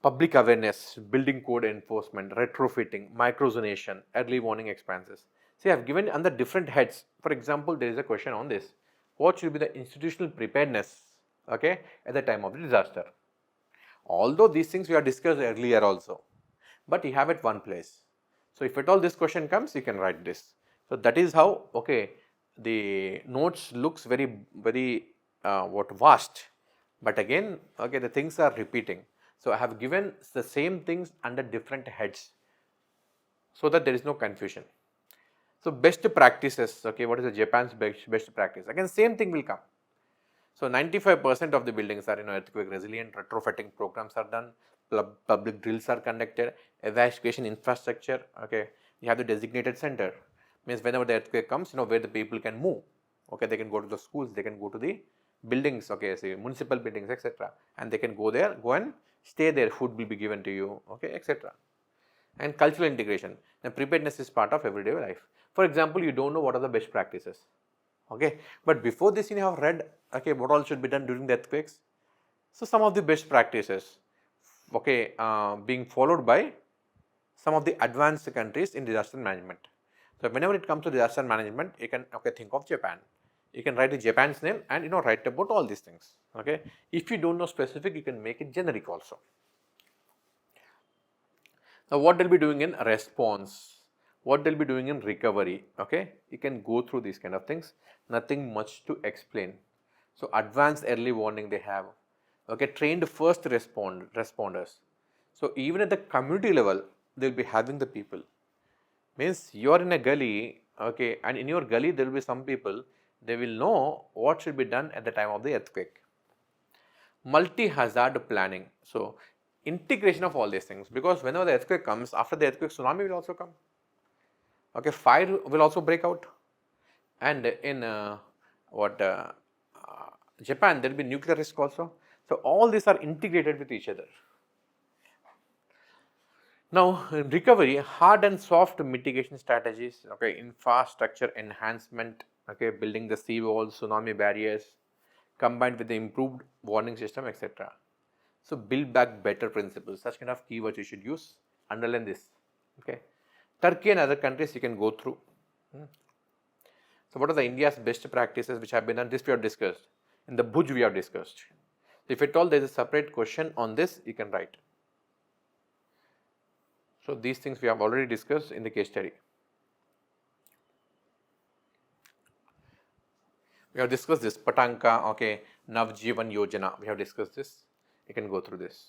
Public awareness, building code enforcement, retrofitting, microzonation, early warning expenses. See, I have given under different heads. For example, there is a question on this. What should be the institutional preparedness at the time of the disaster? Although these things we have discussed earlier also, but you have it one place. So if at all this question comes, you can write this. So that is how the notes looks very vast, but again the things are repeating. So I have given the same things under different heads so that there is no confusion. So best practices, what is the Japan's best practice? Again, same thing will come. So 95% of the buildings are earthquake resilient, retrofitting programs are done, public drills are conducted, evacuation infrastructure, you have the designated center, means whenever the earthquake comes, where the people can move, they can go to the schools, they can go to the buildings, say municipal buildings, etc. and they can go there, go and stay there, food will be given to you, etc. And cultural integration, the preparedness is part of everyday life. For example, you don't know what are the best practices, but before this you have read, what all should be done during the earthquakes. So some of the best practices, being followed by some of the advanced countries in disaster management. So whenever it comes to disaster management, you can think of Japan. You can write the Japan's name and write about all these things. If you don't know specific, you can make it generic also. Now what they'll be doing in response, what they'll be doing in recovery, you can go through these kind of things, nothing much to explain. So advanced early warning they have, trained first responders. So even at the community level, they'll be having the people. Means you are in a gully, and in your gully there will be some people, they will know what should be done at the time of the earthquake. Multi-hazard planning. So integration of all these things, because whenever the earthquake comes, after the earthquake, tsunami will also come. Fire will also break out, and in Japan there will be nuclear risk also. So all these are integrated with each other. Now in recovery, hard and soft mitigation strategies, infrastructure enhancement, building the sea walls, tsunami barriers, combined with the improved warning system, etc. So build back better principles, such kind of keywords you should use, underline this. Turkey and other countries you can go through. So what are the India's best practices which have been done? This we have discussed. In the Bhuj we have discussed. If at all there is a separate question on this, you can write. So these things we have already discussed in the case study. We have discussed this Patanka, Navjeevan Yojana. We have discussed this. You can go through this.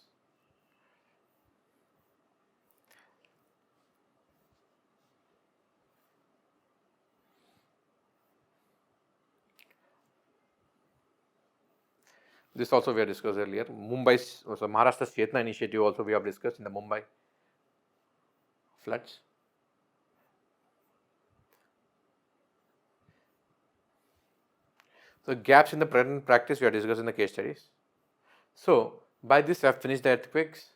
This also we have discussed earlier. Mumbai's, so Maharashtra's Chetna initiative also we have discussed in the Mumbai floods. So gaps in the present practice we have discussed in the case studies. So by this I have finished the earthquakes.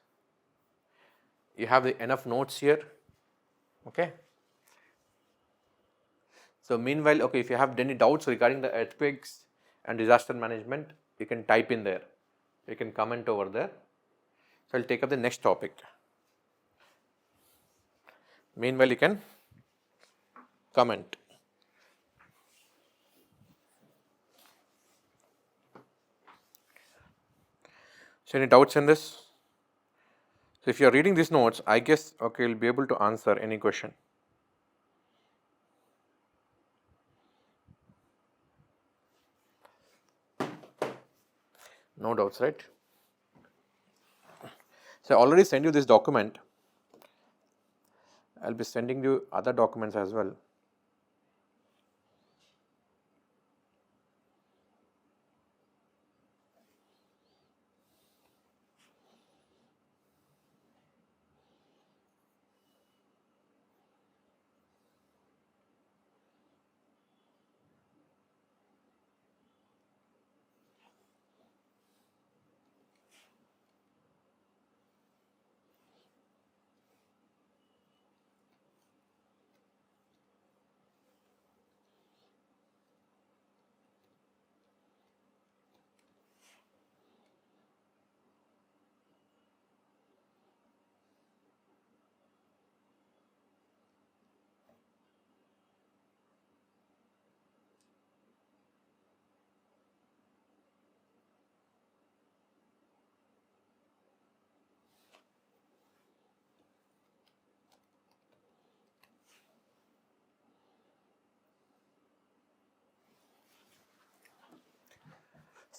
You have enough notes here. So meanwhile, if you have any doubts regarding the earthquakes and disaster management, you can type in there. You can comment over there. So I'll take up the next topic. Meanwhile, you can comment. So, any doubts in this? So, if you are reading these notes, I guess, okay, you'll be able to answer any question. No doubts, right? So, I already sent you this document. I'll be sending you other documents as well.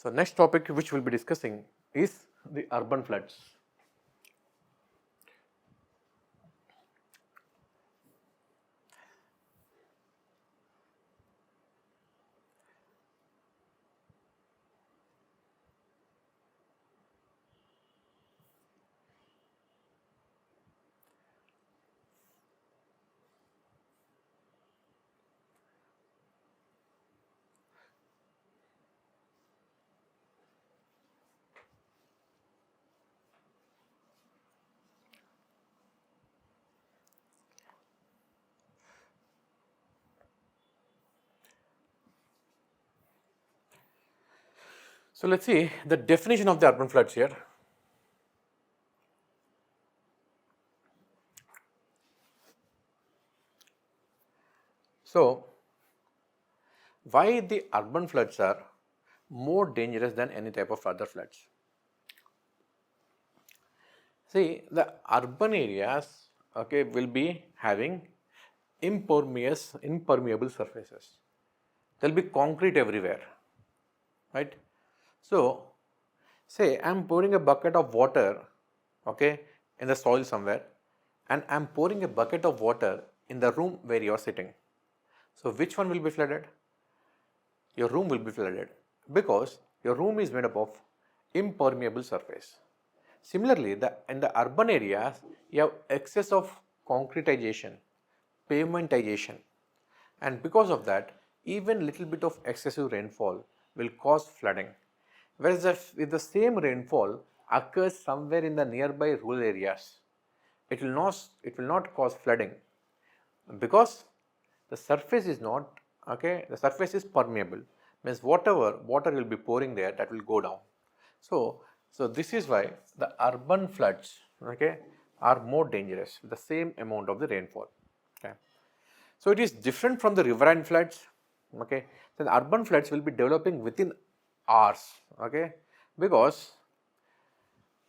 So, next topic which we will be discussing is the urban floods. So, let us see the definition of the urban floods here. So, why the urban floods are more dangerous than any type of other floods? See, the urban areas, okay, will be having impermeable surfaces. There will be concrete everywhere, right? So, say I am pouring a bucket of water, okay, in the soil somewhere, and I am pouring a bucket of water in the room where you are sitting. So, which one will be flooded? Your room will be flooded because your room is made up of impermeable surface. Similarly, in the urban areas, you have excess of concretization, pavementization, and because of that, even little bit of excessive rainfall will cause flooding. Whereas if the same rainfall occurs somewhere in the nearby rural areas, it will not cause flooding because the surface is not, okay, the surface is permeable, means whatever water will be pouring there, that will go down. So this is why the urban floods, okay, are more dangerous with the same amount of the rainfall. Okay. So it is different from the riverine floods. Okay, then urban floods will be developing within hours. Okay, because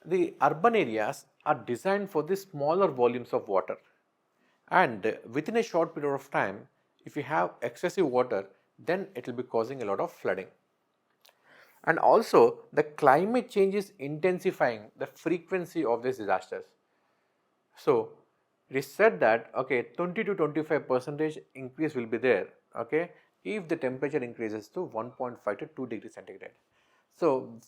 the urban areas are designed for the smaller volumes of water, and within a short period of time, if you have excessive water, then it will be causing a lot of flooding. And also, the climate change is intensifying the frequency of these disasters. So, it is said that, okay, 20 to 25% increase will be there, okay, if the temperature increases to 1.5 to 2 degrees centigrade. So,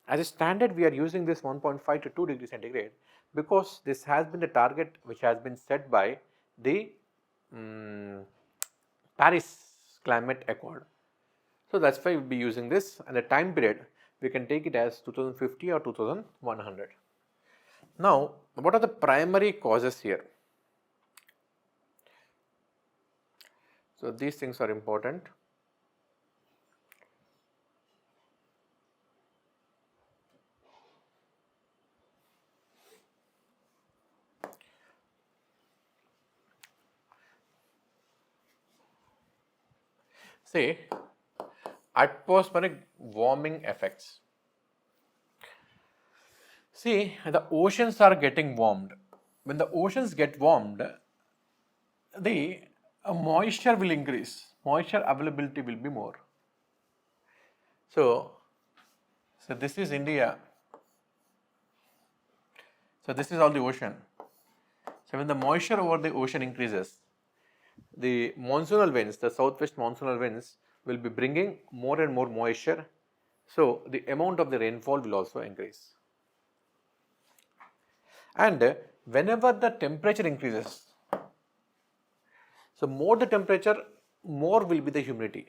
as a standard, we are using this 1.5 to 2 degrees centigrade because this has been the target which has been set by the Paris Climate Accord. So, that is why we will be using this, and the time period we can take it as 2050 or 2100. Now, what are the primary causes here? So, these things are important. Say, atmospheric warming effects. See, the oceans are getting warmed. When the oceans get warmed, the moisture will increase, moisture availability will be more. So this is India. So this is all the ocean. So when the moisture over the ocean increases, the monsoonal winds, the southwest monsoonal winds will be bringing more and more moisture. So the amount of the rainfall will also increase. And whenever the temperature increases, so more the temperature, more will be the humidity.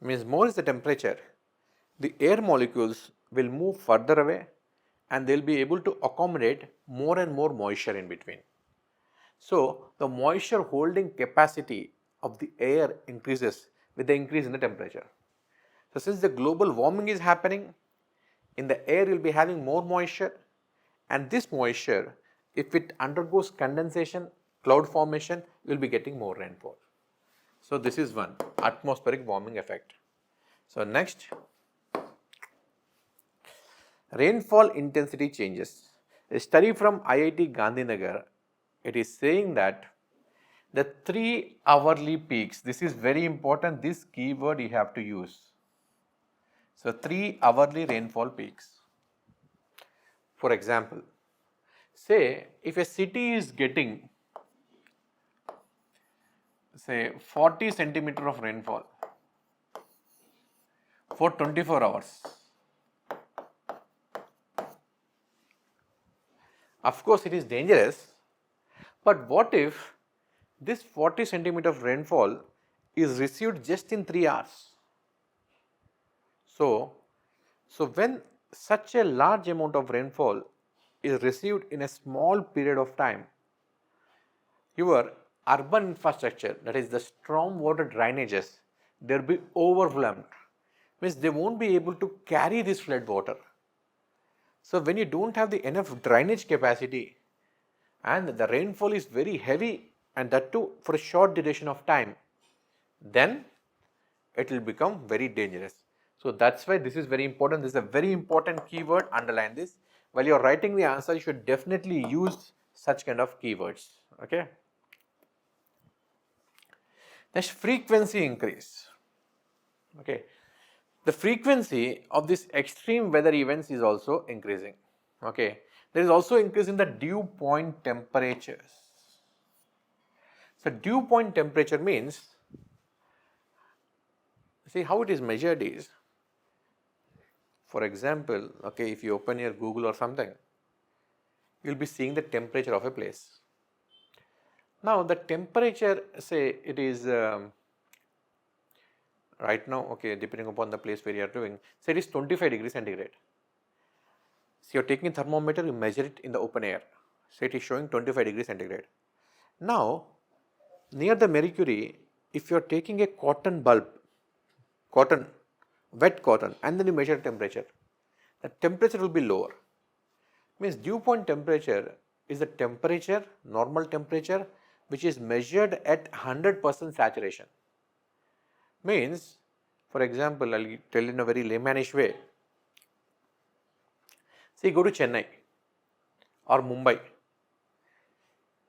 Means more is the temperature, the air molecules will move further away and they will be able to accommodate more and more moisture in between. So the moisture holding capacity of the air increases with the increase in the temperature. So since the global warming is happening, in the air you will be having more moisture, and this moisture, if it undergoes condensation, cloud formation, you will be getting more rainfall. So this is one atmospheric warming effect. So next, rainfall intensity changes. A study from IIT Gandhinagar, it is saying that the 3 hourly peaks, this is very important, this keyword you have to use. So 3 hourly rainfall peaks. For example, say if a city is getting say 40 centimeter of rainfall for 24 hours. Of course, it is dangerous, but what if this 40 centimeter of rainfall is received just in 3 hours? So when such a large amount of rainfall is received in a small period of time, your urban infrastructure, that is the storm water drainages, they will be overwhelmed, means they won't be able to carry this flood water. So when you don't have the enough drainage capacity and the rainfall is very heavy and that too for a short duration of time, then it will become very dangerous. So that's why this is very important. This is a very important keyword, underline this. While you are writing the answer, you should definitely use such kind of keywords. Okay. Next, frequency increase. Okay. The frequency of these extreme weather events is also increasing. Okay. There is also increase in the dew point temperatures. So dew point temperature means, see how it is measured is, for example, okay, if you open your Google or something, you will be seeing the temperature of a place. Now the temperature, say it is right now, okay, depending upon the place where you are doing, say it is 25 degrees centigrade. So you are taking a thermometer, you measure it in the open air, say it is showing 25 degrees centigrade. Now near the mercury, if you are taking a cotton bulb, cotton, wet cotton, and then you measure temperature, the temperature will be lower. Means dew point temperature is the temperature, normal temperature, which is measured at 100% saturation. Means, for example, I will tell in a very laymanish way. Say go to Chennai or Mumbai.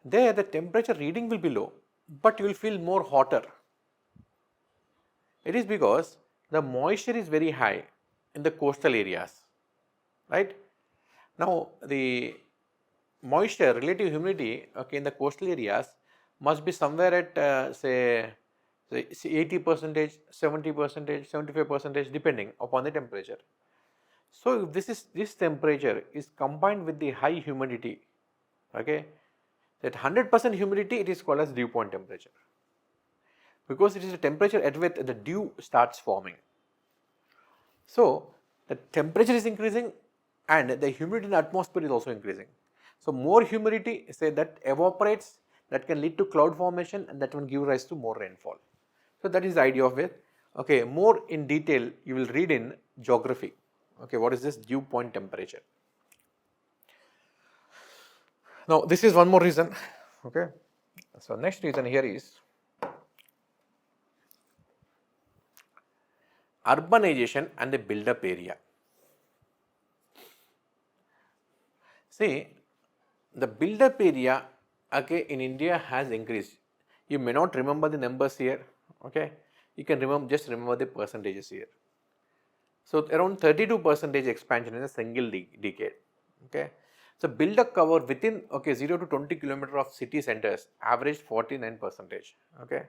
There the temperature reading will be low, but you will feel more hotter. It is because the moisture is very high in the coastal areas, right? Now the moisture, relative humidity, okay, in the coastal areas must be somewhere at say 80%, 70%, 75%, depending upon the temperature. So if this temperature is combined with the high humidity, okay, that 100% humidity, it is called as dew point temperature, because it is a temperature at which the dew starts forming. So the temperature is increasing and the humidity in the atmosphere is also increasing. So more humidity, say, that evaporates, that can lead to cloud formation, and that will give rise to more rainfall. So that is the idea of it. Okay, more in detail you will read in geography. Okay, what is this dew point temperature? Now this is one more reason. Okay, so next reason here is urbanization and the build-up area. See, the build-up area, okay, in India has increased. You may not remember the numbers here, okay. You can just remember the percentages here. So, around 32% expansion in a single decade, okay. So, build-up cover within, okay, 0 to 20 kilometer of city centers averaged 49%, okay.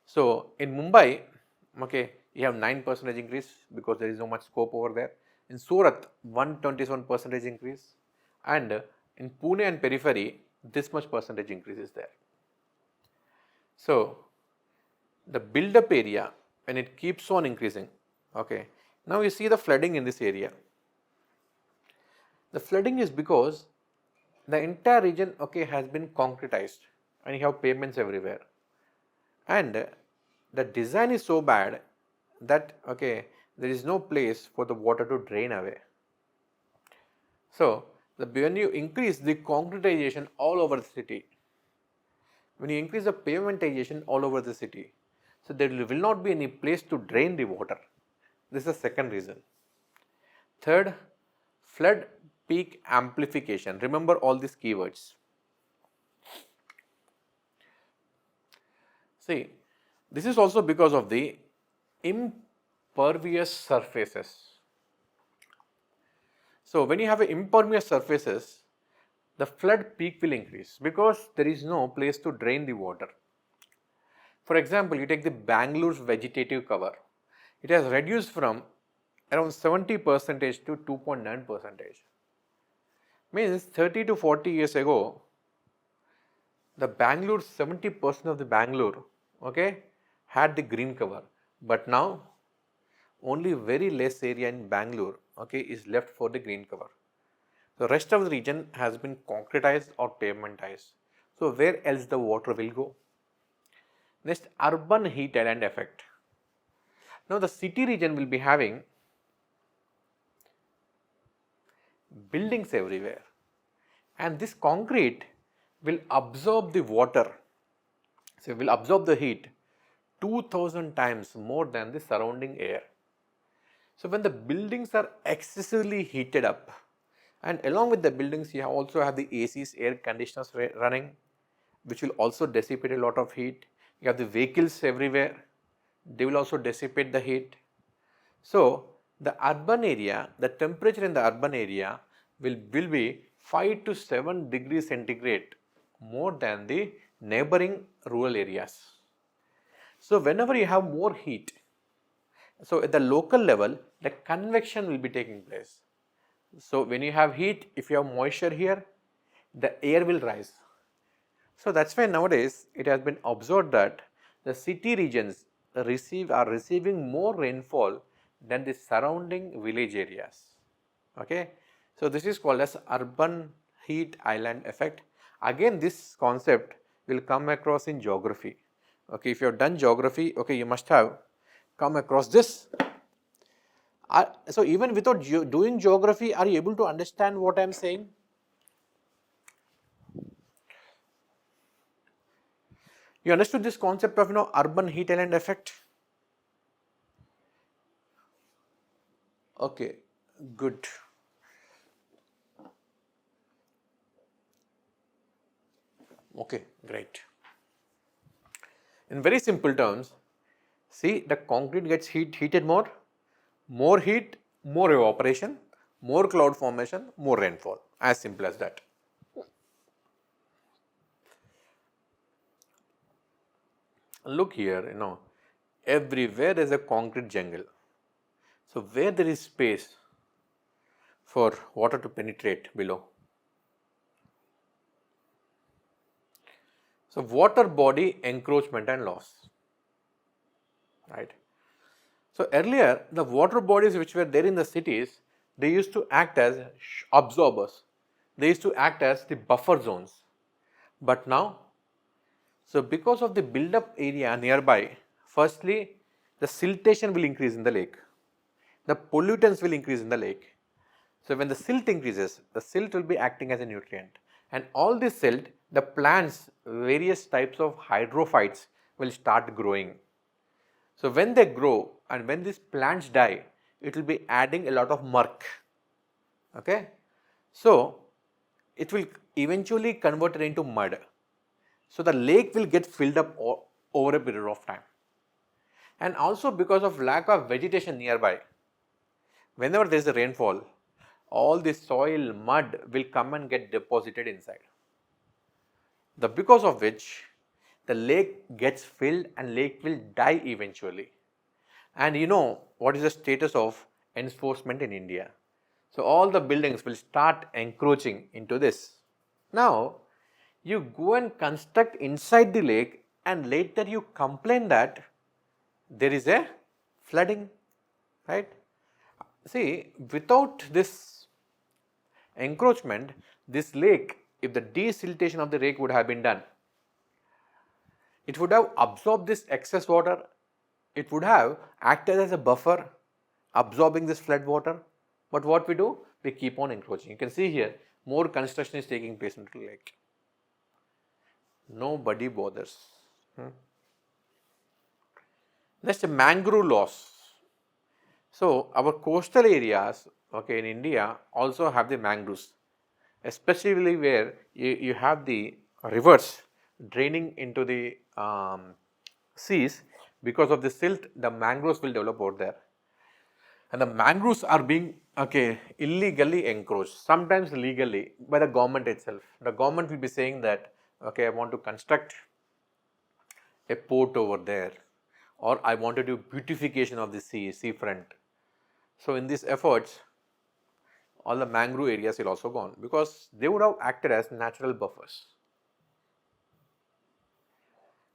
So, in Mumbai, okay, you have 9% increase because there is no much scope over there. In Surat, 127% increase, and in Pune and periphery, this much percentage increase is there. So, the build-up area, when it keeps on increasing, okay, now you see the flooding in this area. The flooding is because the entire region, okay, has been concretized and you have pavements everywhere, and the design is so bad that, okay, there is no place for the water to drain away. So, when you increase the concretization all over the city, when you increase the pavementization all over the city, so there will not be any place to drain the water. This is the second reason. Third, flood peak amplification. Remember all these keywords. See, this is also because of the impervious surfaces. So, when you have impervious surfaces, the flood peak will increase because there is no place to drain the water. For example, you take the Bangalore's vegetative cover. It has reduced from around 70% to 2.9%. Means 30 to 40 years ago, the Bangalore, 70% of the Bangalore, okay, had the green cover. But now, only very less area in Bangalore, okay, is left for the green cover. The rest of the region has been concretized or pavementized. So, where else the water will go? Next, urban heat island effect. Now, the city region will be having buildings everywhere, and this concrete will absorb the water, so will absorb the heat 2000 times more than the surrounding air. So, when the buildings are excessively heated up, and along with the buildings you also have the ACs, air conditioners running, which will also dissipate a lot of heat. You have the vehicles everywhere, they will also dissipate the heat. So, the urban area, the temperature in the urban area will be 5 to 7 degrees centigrade more than the neighboring rural areas. So, whenever you have more heat, so at the local level, the convection will be taking place. So, when you have heat, if you have moisture here, the air will rise. So, that is why nowadays it has been observed that the city regions are receiving more rainfall than the surrounding village areas. Okay. So, this is called as urban heat island effect. Again, this concept will come across in geography. Okay, if you have done geography, okay, you must have come across this. So, even without doing geography, are you able to understand what I am saying? You understood this concept of urban heat island effect? Okay, good. Okay, great. In very simple terms, see, the concrete gets heated more heat, more evaporation, more cloud formation, more rainfall, as simple as that. Look here, everywhere there is a concrete jungle. So, where there is space for water to penetrate below. So, water body encroachment and loss, right. So, earlier the water bodies which were there in the cities, they used to act as absorbers, they used to act as the buffer zones. But now, so because of the build-up area nearby, firstly the siltation will increase in the lake, the pollutants will increase in the lake. So, when the silt increases, the silt will be acting as a nutrient, and all this silt, the plants, various types of hydrophytes will start growing. So, when they grow and when these plants die, it will be adding a lot of murk. Okay. So, it will eventually convert it into mud. So the lake will get filled up over a period of time. And also because of lack of vegetation nearby, whenever there is a rainfall, all the soil, mud will come and get deposited inside. Because of which the lake gets filled and lake will die eventually. And you know what is the status of enforcement in India? So all the buildings will start encroaching into this. Now you go and construct inside the lake and later you complain that there is a flooding, right? See, without this encroachment, this lake, if the desiltation of the lake would have been done, it would have absorbed this excess water, it would have acted as a buffer, absorbing this flood water. But what we do? We keep on encroaching. You can see here, more construction is taking place into the lake. Nobody bothers. Next, mangrove loss. So our coastal areas, okay, in India also have the mangroves, especially where you have the rivers draining into the seas. Because of the silt, the mangroves will develop over there, and the mangroves are being illegally encroached, sometimes legally by the government itself. The government will be saying that I want to construct a port over there, or I want to do beautification of the seafront. So in these efforts, all the mangrove areas will also gone because they would have acted as natural buffers.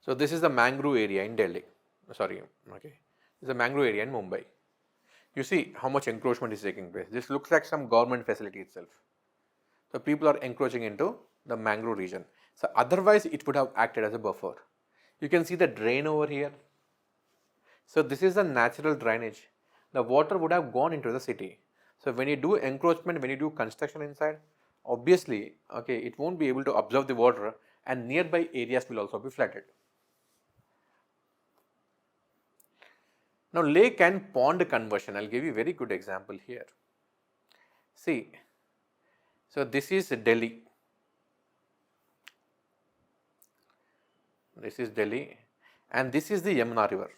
So this is the mangrove area in Delhi. This is a mangrove area in Mumbai. You see how much encroachment is taking place. This looks like some government facility itself. So people are encroaching into the mangrove region. So otherwise it would have acted as a buffer. You can see the drain over here. So this is the natural drainage. The water would have gone into the city. So when you do encroachment, when you do construction inside, obviously it won't be able to absorb the water and nearby areas will also be flooded. Now lake and pond conversion, I'll give you a very good example here. See, so this is Delhi. This is Delhi and this is the Yamuna river.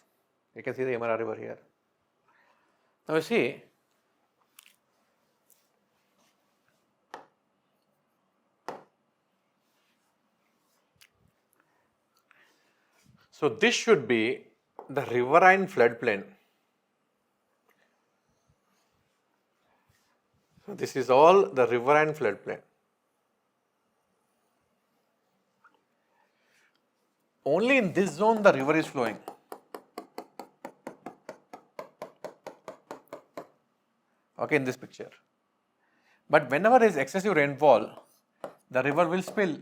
You can see the Yamuna river here. Now you see, so this should be the riverine floodplain. So this is all the riverine floodplain. Only in this zone the river is flowing. In this picture. But whenever there is excessive rainfall, the river will spill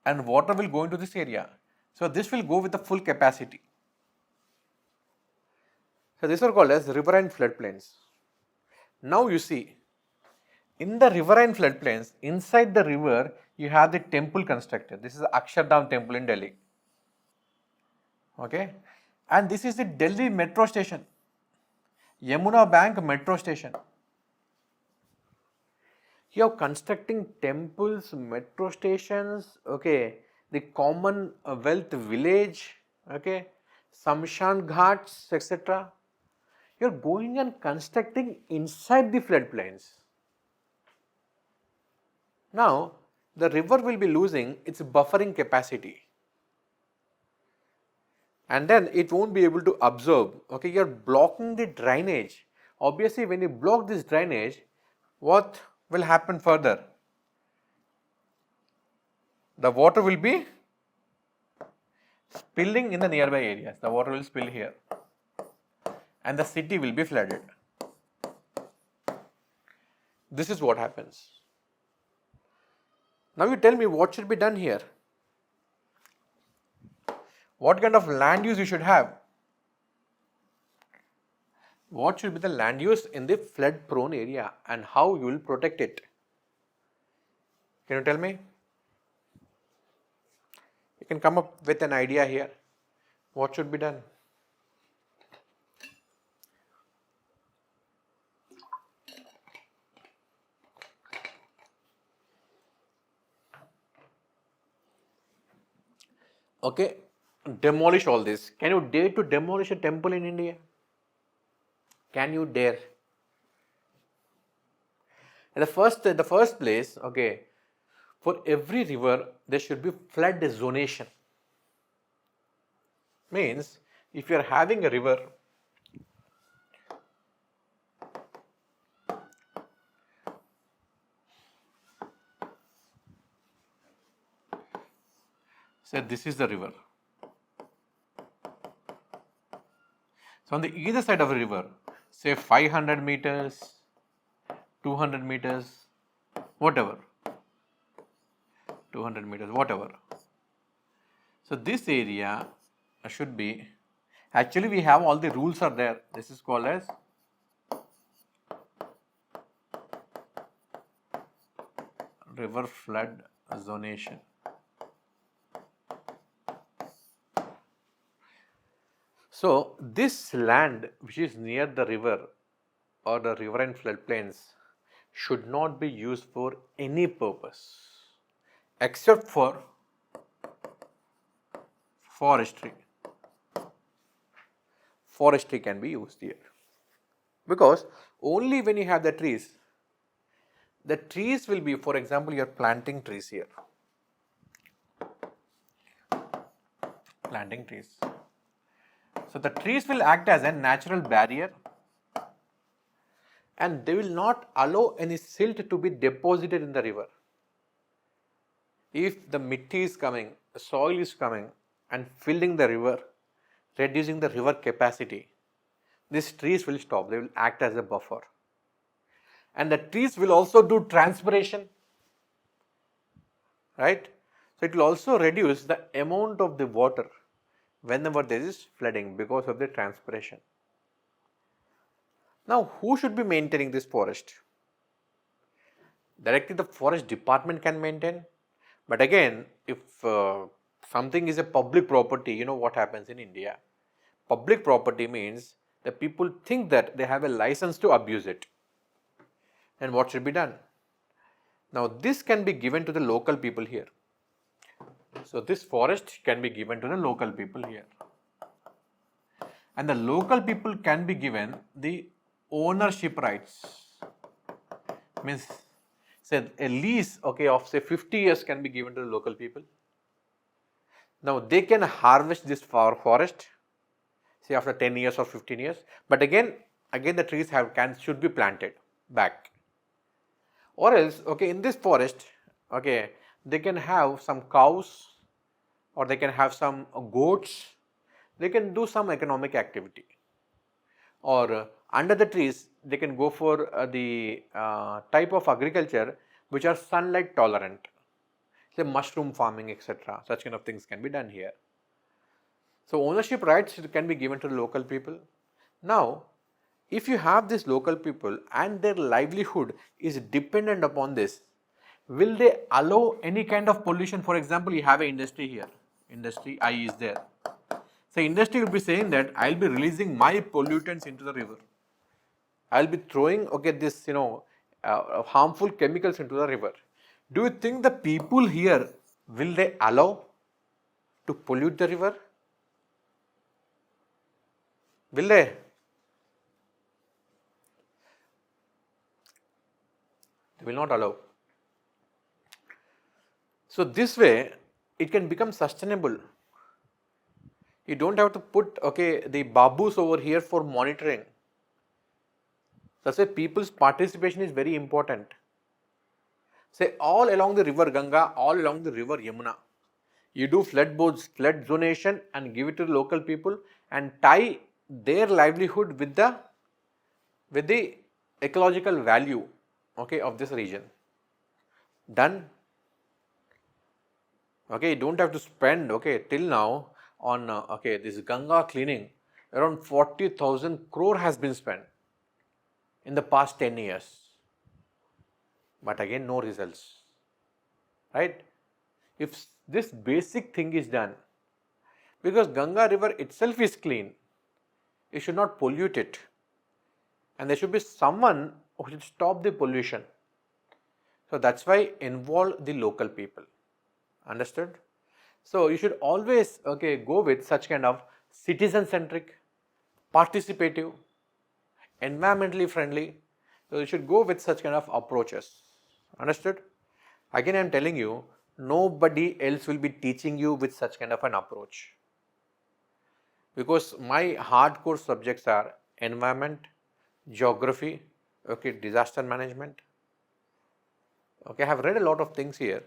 and water will go into this area. So this will go with the full capacity. So these are called as riverine floodplains. Now you see, in the riverine floodplains, inside the river, you have the temple constructed. This is the Akshardham temple in Delhi. And this is the Delhi metro station, Yamuna Bank metro station. You are constructing temples, metro stations, the Commonwealth village, Samshan Ghats, etc. You are going and constructing inside the floodplains. Now, the river will be losing its buffering capacity. And then it won't be able to absorb. You are blocking the drainage. Obviously, when you block this drainage, what will happen further? The water will be spilling in the nearby areas. The water will spill here. And the city will be flooded. This is what happens. Now you tell me what should be done here. What kind of land use you should have? What should be the land use in the flood prone area and how you will protect it? Can you tell me? You can come up with an idea here. What should be done? okay, demolish all this. Can you dare to demolish a temple in India? Can you dare? In the first place, okay, for every river there should be flood zonation. Means if you are having a river, say this is the river. So on the either side of the river, say 500 meters, 200 meters, whatever, 200 meters, whatever. So this area should be, actually we have all the rules are there. This is called as river flood zonation. So this land which is near the river or the riverine floodplains should not be used for any purpose except for forestry. Forestry can be used here because only when you have the trees will be, for example, you are planting trees here, planting trees. So the trees will act as a natural barrier and they will not allow any silt to be deposited in the river. If the mitti is coming, the soil is coming and filling the river, reducing the river capacity, these trees will stop, they will act as a buffer. And the trees will also do transpiration, right? So it will also reduce the amount of the water whenever there is flooding because of the transpiration. Now, who should be maintaining this forest? Directly the forest department can maintain, but again, if something is a public property, you know what happens in India. Public property means the people think that they have a license to abuse it. And what should be done? Now, this can be given to the local people here. So, this forest can be given to the local people here. And the local people can be given the ownership rights. Means, say a lease, okay, of say 50 years can be given to the local people. Now, they can harvest this forest, say after 10 years or 15 years, but again the trees should be planted back. Or else, okay, in this forest, okay, they can have some cows or they can have some goats, they can do some economic activity. Or under the trees, they can go for the type of agriculture which are sunlight tolerant, say mushroom farming, etc. Such kind of things can be done here. So ownership rights can be given to the local people. Now, if you have these local people and their livelihood is dependent upon this, will they allow any kind of pollution? For example, you have an industry here, industry I is there. So industry will be saying that I will be releasing my pollutants into the river. I will be throwing, okay, this, harmful chemicals into the river. Do you think the people here, will they allow to pollute the river? Will they? They will not allow. So this way, it can become sustainable. You don't have to put, okay, the babus over here for monitoring. That's why people's participation is very important. Say all along the river Ganga, all along the river Yamuna, you do flood boards, flood zonation and give it to the local people and tie their livelihood with the ecological value, okay, of this region. Done. Okay, you don't have to spend, okay, till now on okay, this Ganga cleaning, around 40,000 crore has been spent in the past 10 years. But again, no results, right? If this basic thing is done, because Ganga river itself is clean, you should not pollute it. And there should be someone who should stop the pollution. So that's why involve the local people. Understood? So you should always go with such kind of citizen centric, participative, environmentally friendly. So you should go with such kind of approaches. Understood? Again, I am telling you, nobody else will be teaching you with such kind of an approach, because my hardcore subjects are environment, geography, disaster management. I have read a lot of things here.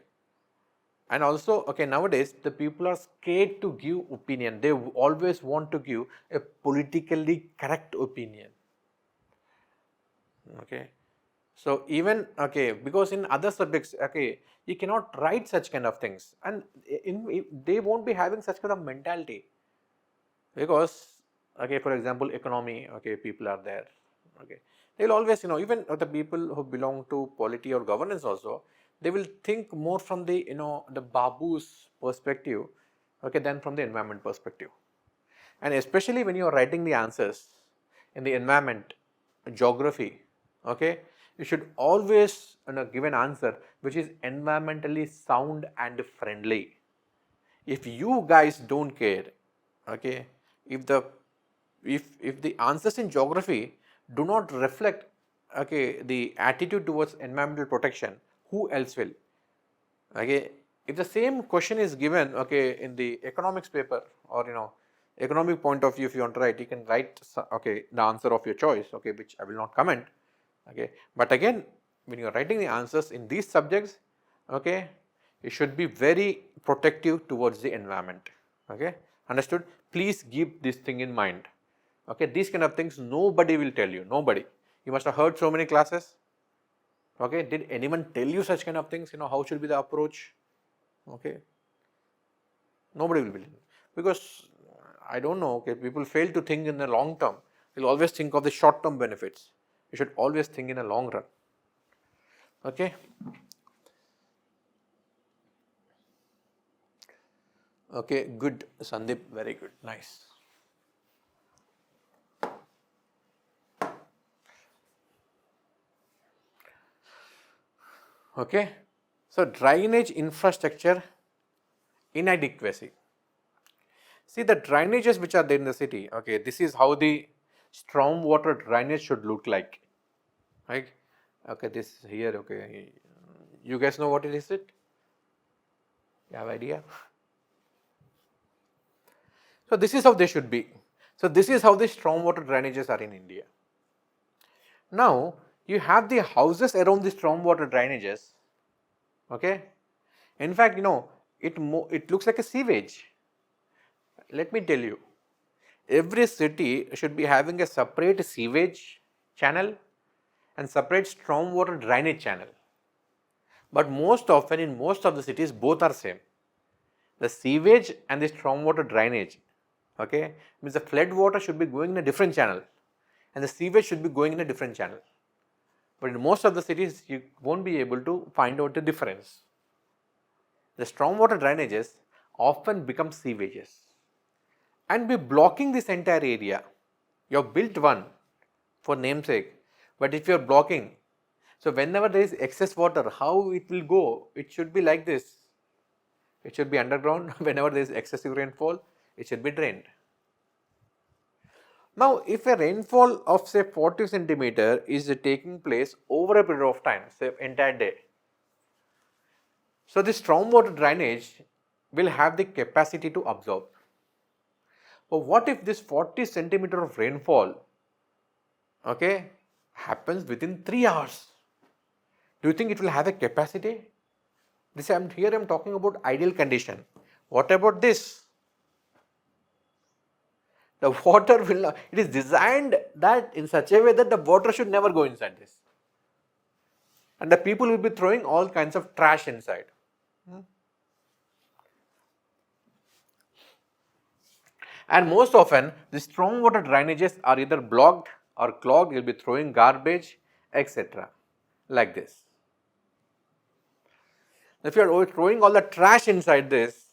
And also, nowadays the people are scared to give opinion. They always want to give a politically correct opinion. So even because in other subjects, you cannot write such kind of things, and they won't be having such kind of mentality, because for example, economy, people are there. They will always, even the people who belong to polity or governance also, they will think more from the the babu's perspective, than from the environment perspective. And especially when you are writing the answers in the environment, geography, you should always give an answer which is environmentally sound and friendly. If you guys don't care, if the answers in geography do not reflect the attitude towards environmental protection, who else will? If the same question is given in the economics paper, or economic point of view, if you want to write, you can write the answer of your choice, which I will not comment. But again, when you are writing the answers in these subjects, it should be very protective towards the environment. Understood? Please keep this thing in mind. These kind of things nobody will tell you. Nobody. You must have heard so many classes. Did anyone tell you such kind of things? How should be the approach? Nobody will believe, because I don't know. People fail to think in the long term. They'll always think of the short term benefits. You should always think in a long run. Good, Sandeep, very good, nice. So drainage infrastructure inadequacy. See, the drainages which are there in the city, this is how the stormwater drainage should look like, right? This here, you guys know what it is? You have idea? So this is how they should be. So this is how the stormwater drainages are in India. Now you have the houses around the stormwater drainages. In fact, it looks like a sewage. Let me tell you, every city should be having a separate sewage channel and separate stormwater drainage channel. But most often in most of the cities, both are same. The sewage and the stormwater drainage, means the flood water should be going in a different channel and the sewage should be going in a different channel. But in most of the cities, you won't be able to find out the difference. The stormwater drainages often become sewages and be blocking this entire area. You have built one for namesake, but if you are blocking, so whenever there is excess water, how it will go? It should be like this. It should be underground. Whenever there is excessive rainfall, it should be drained. Now, if a rainfall of say 40 centimeter is taking place over a period of time, say entire day, so this stormwater drainage will have the capacity to absorb. But what if this 40 centimeter of rainfall happens within 3 hours? Do you think it will have a capacity? Here I am talking about ideal condition. What about this? The water will not, it is designed that in such a way that the water should never go inside this. And the people will be throwing all kinds of trash inside. And most often, the stormwater drainages are either blocked or clogged. You will be throwing garbage, etc. like this. If you are throwing all the trash inside this,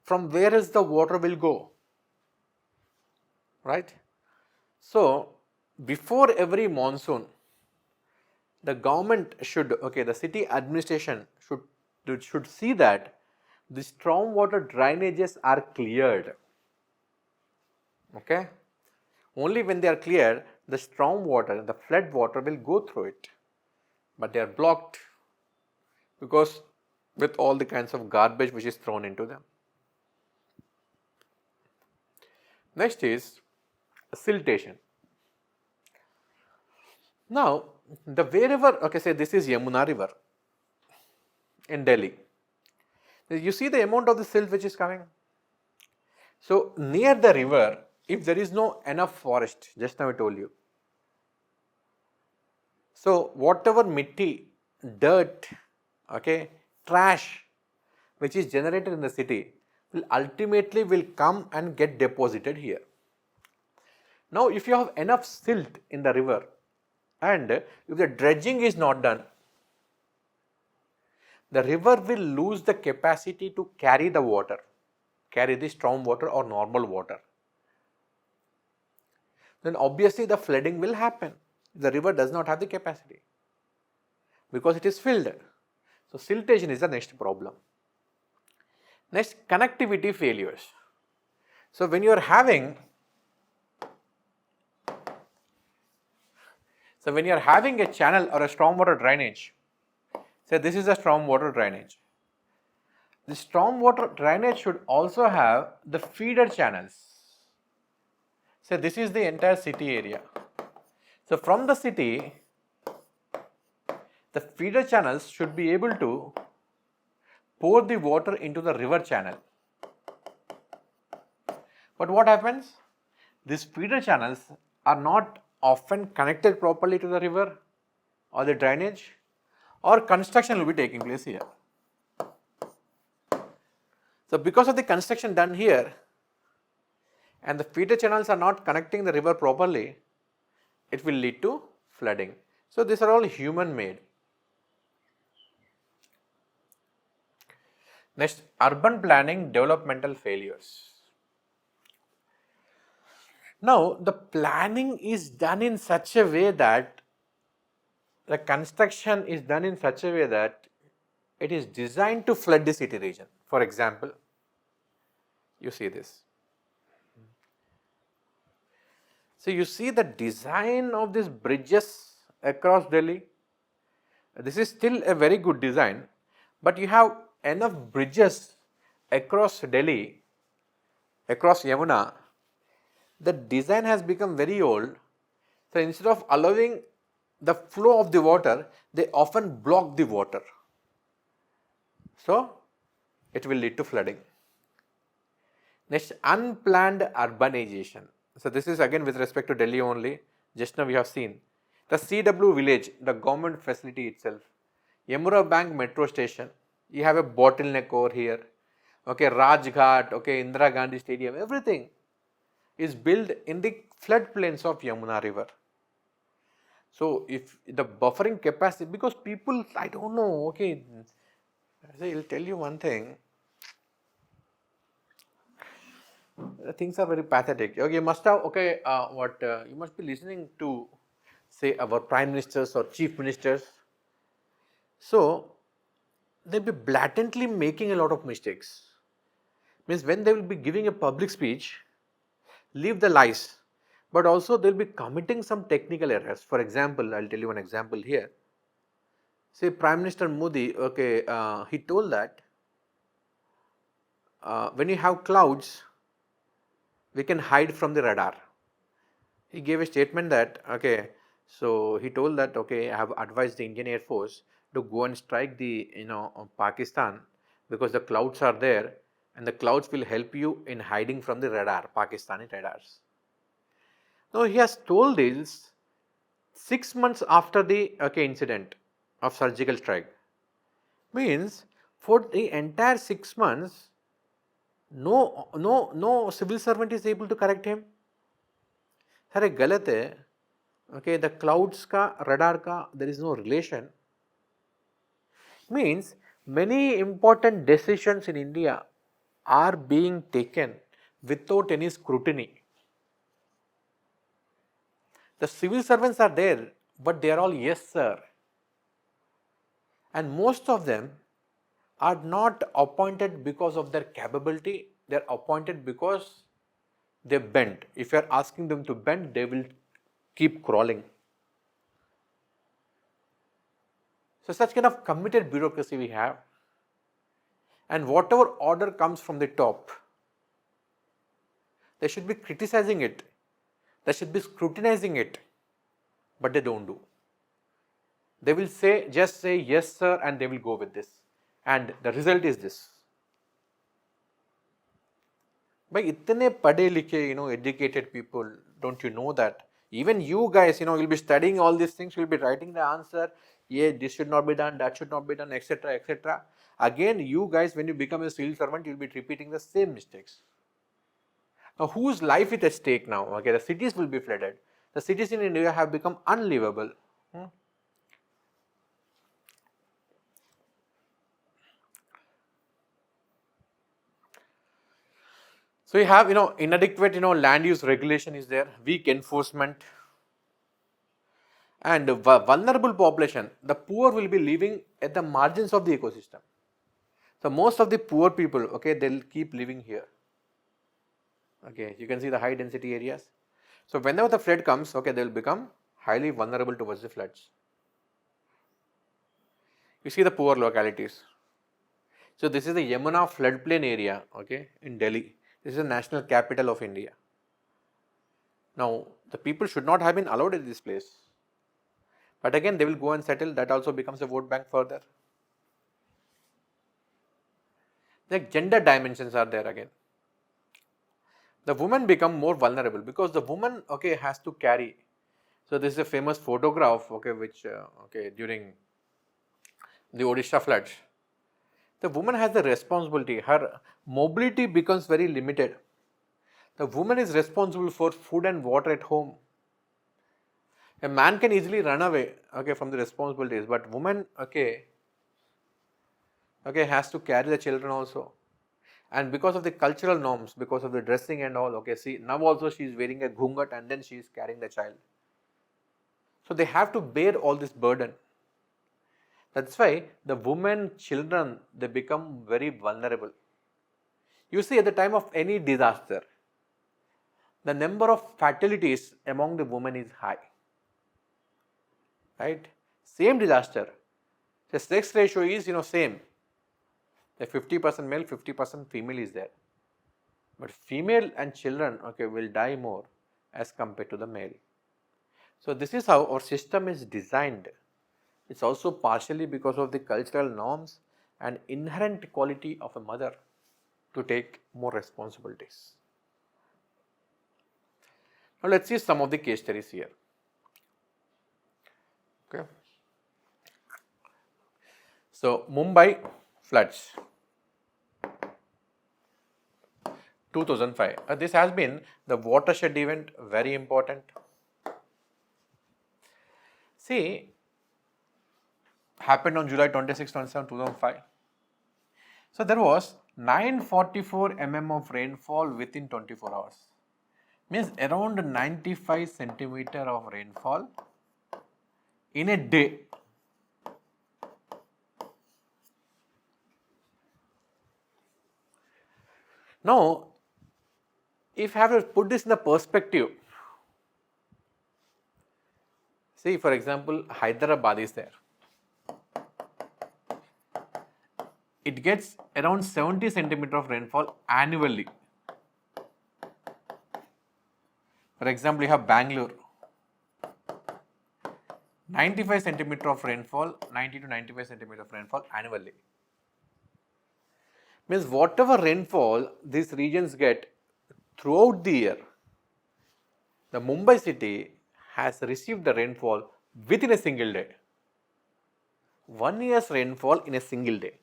from where is the water will go? Right? So, before every monsoon, the government should, the city administration should see that the stormwater drainages are cleared. Okay? Only when they are cleared, the stormwater, the flood water will go through it. But they are blocked because with all the kinds of garbage which is thrown into them. Next is siltation. Now, the wherever, okay, say this is Yamuna river in Delhi. You see the amount of the silt which is coming. So, near the river, if there is no enough forest, just now I told you. So, whatever mitti, dirt, okay, trash which is generated in the city will ultimately come and get deposited here. Now, if you have enough silt in the river and if the dredging is not done, the river will lose the capacity to carry the water, carry the storm water or normal water. Then obviously the flooding will happen. The river does not have the capacity because it is filled. So, siltation is the next problem. Next, connectivity failures. So, when you are having a channel or a stormwater drainage, say this is a stormwater drainage. The stormwater drainage should also have the feeder channels. Say this is the entire city area. So, from the city, the feeder channels should be able to pour the water into the river channel. But what happens? These feeder channels are not often connected properly to the river or the drainage, or construction will be taking place here. So, because of the construction done here and the feeder channels are not connecting the river properly, it will lead to flooding. So, these are all human made. Next, urban planning developmental failures. Now, the planning is done in such a way that the construction is done in such a way that it is designed to flood the city region. For example, you see this. So, you see the design of these bridges across Delhi. This is still a very good design, but you have enough bridges across Delhi, across Yamuna. The design has become very old. So, instead of allowing the flow of the water, they often block the water. So, it will lead to flooding. Next, unplanned urbanization. So, this is again with respect to Delhi only. Just now we have seen the CW village, the government facility itself, Yamuna Bank metro station, you have a bottleneck over here, okay, Rajghat, okay, Indira Gandhi Stadium, everything is built in the floodplains of Yamuna river. So, if the buffering capacity, because people, I don't know, okay, I will tell you one thing, things are very pathetic. Okay, you must have, okay, you must be listening to, say, our prime ministers or chief ministers. So, they will be blatantly making a lot of mistakes. Means when they will be giving a public speech, leave the lies, but also they will be committing some technical errors. For example, I will tell you one example here. Say Prime Minister Modi, okay, he told that when you have clouds, we can hide from the radar. He gave a statement that, okay, so he told that, okay, I have advised the Indian Air Force to go and strike the, Pakistan, because the clouds are there and the clouds will help you in hiding from the radar, Pakistani radars. Now, he has told this 6 months after the, okay, incident of surgical strike. Means for the entire 6 months, no civil servant is able to correct him. Sir गलत है, okay, the clouds का radar का there is no relation. Means many important decisions in India are being taken without any scrutiny. The civil servants are there, but they are all yes sir, and most of them are not appointed because of their capability, they are appointed because they bend. If you are asking them to bend, they will keep crawling. So such kind of committed bureaucracy we have, and whatever order comes from the top, they should be criticizing it, they should be scrutinizing it, but they don't do. They will say, just say yes sir, and they will go with this, and the result is this. By itne pade likhe, educated people, don't you know that? Even you guys, you'll be studying all these things, you'll be writing the answer, yeah, this should not be done, that should not be done, etc., etc. Again, you guys, when you become a civil servant, you'll be repeating the same mistakes. Now, whose life is at stake now? Okay, the cities will be flooded. The cities in India have become unlivable. So you have, inadequate, land use regulation is there, weak enforcement, and vulnerable population. The poor will be living at the margins of the ecosystem. So most of the poor people, okay, they'll keep living here. Okay, you can see the high density areas. So whenever the flood comes, okay, they'll become highly vulnerable towards the floods. You see the poor localities. So this is the Yamuna floodplain area, okay, in Delhi. This is the national capital of India. Now, the people should not have been allowed in this place. But again, they will go and settle. That also becomes a vote bank further. Like gender dimensions are there again. The women become more vulnerable because the woman, okay, has to carry. So this is a famous photograph, okay, which during the Odisha floods. The woman has the responsibility. Her mobility becomes very limited. The woman is responsible for food and water at home. A man can easily run away, okay, from the responsibilities, but woman, okay, has to carry the children also. And because of the cultural norms, because of the dressing and all, okay, see, now also she is wearing a ghungat and then she is carrying the child. So they have to bear all this burden. That's why the women, children, they become very vulnerable. You see, at the time of any disaster, the number of fatalities among the women is high. Right? Same disaster. The sex ratio is, same. The 50% male, 50% female is there. But female and children, okay, will die more as compared to the male. So this is how our system is designed. It's also partially because of the cultural norms and inherent quality of a mother to take more responsibilities. Now let's see some of the case studies here. Okay. So Mumbai floods, 2005. This has been the watershed event, very important. See, happened on July 26, 27, 2005. So there was 944 mm of rainfall within 24 hours. Means around 95 centimeter of rainfall in a day. Now, if I have to put this in the perspective, see, for example, Hyderabad is there. It gets around 70 centimeter of rainfall annually. For example, you have Bangalore, 95 centimeter of rainfall, 90 to 95 centimeter of rainfall annually. Means whatever rainfall these regions get throughout the year, the Mumbai city has received the rainfall within a single day. 1 year's rainfall in a single day.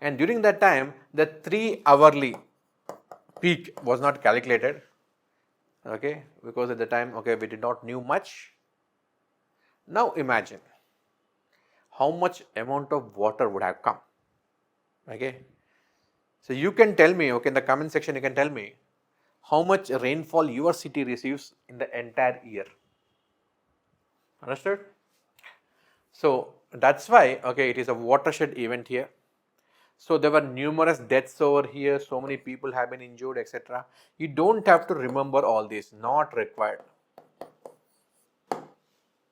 And during that time, the 3-hourly peak was not calculated, okay, because at the time, okay, we did not knew much. Now imagine how much amount of water would have come, okay. So you can tell me, okay, in the comment section you can tell me how much rainfall your city receives in the entire year. Understood? So that's why, okay, it is a watershed event here. So there were numerous deaths over here, so many people have been injured, etc. You don't have to remember all this, not required.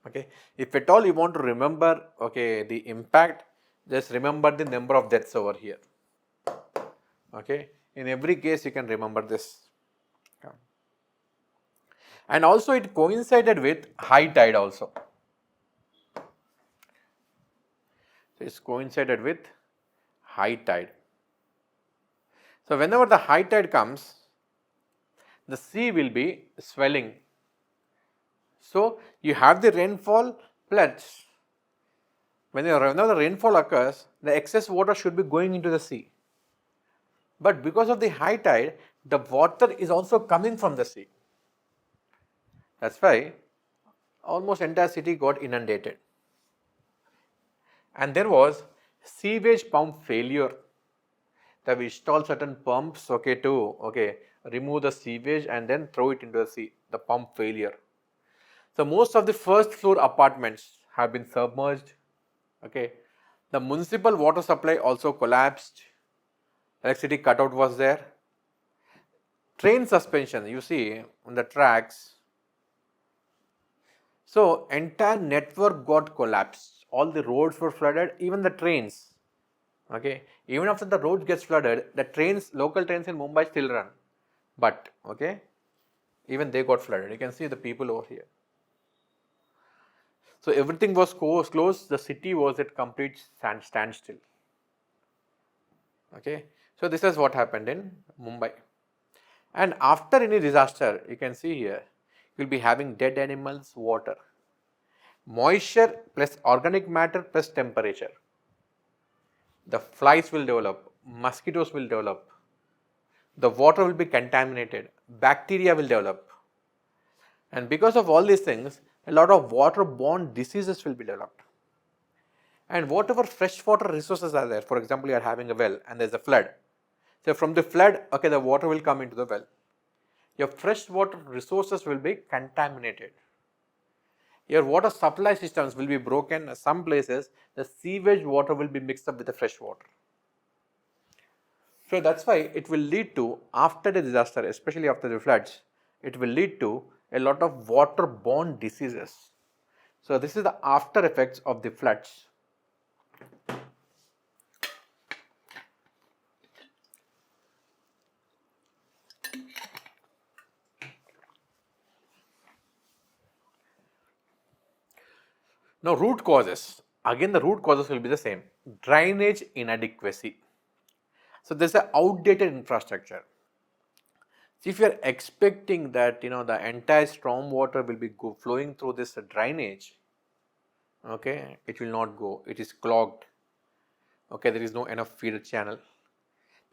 Okay, if at all you want to remember, okay, the impact, just remember the number of deaths over here. Okay, in every case you can remember this. And also it coincided with high tide also. So it's coincided with high tide. So whenever the high tide comes, the sea will be swelling. So you have the rainfall plus whenever the rainfall occurs, the excess water should be going into the sea. But because of the high tide, the water is also coming from the sea. That's why almost entire city got inundated. And there was sewage pump failure. They have installed certain pumps, to remove the sewage and then throw it into the sea. The pump failure. So most of the first floor apartments have been submerged. Okay, the municipal water supply also collapsed. Electricity cutout was there. Train suspension, you see on the tracks. So entire network got collapsed. All the roads were flooded, even the trains. Okay, even after the roads gets flooded, the trains, local trains in Mumbai still run. But okay, even they got flooded. You can see the people over here. So everything was closed. The city was at complete standstill. Okay, so this is what happened in Mumbai. And after any disaster, you can see here, you will be having dead animals, water, moisture plus organic matter plus temperature. The flies will develop, mosquitoes will develop, the water will be contaminated, bacteria will develop. And because of all these things, a lot of waterborne diseases will be developed. And whatever freshwater resources are there, for example, you are having a well and there is a flood. So from the flood, okay, the water will come into the well. Your freshwater resources will be contaminated. Your water supply systems will be broken. Some places, the sewage water will be mixed up with the fresh water. So that's why it will lead to, after the disaster, especially after the floods, it will lead to a lot of waterborne diseases. So this is the after effects of the floods. Now root causes, again the root causes will be the same, drainage inadequacy. So there is an outdated infrastructure. So if you are expecting that the entire storm water will be flowing through this drainage, okay, it will not go, it is clogged, okay, there is no enough feeder channel,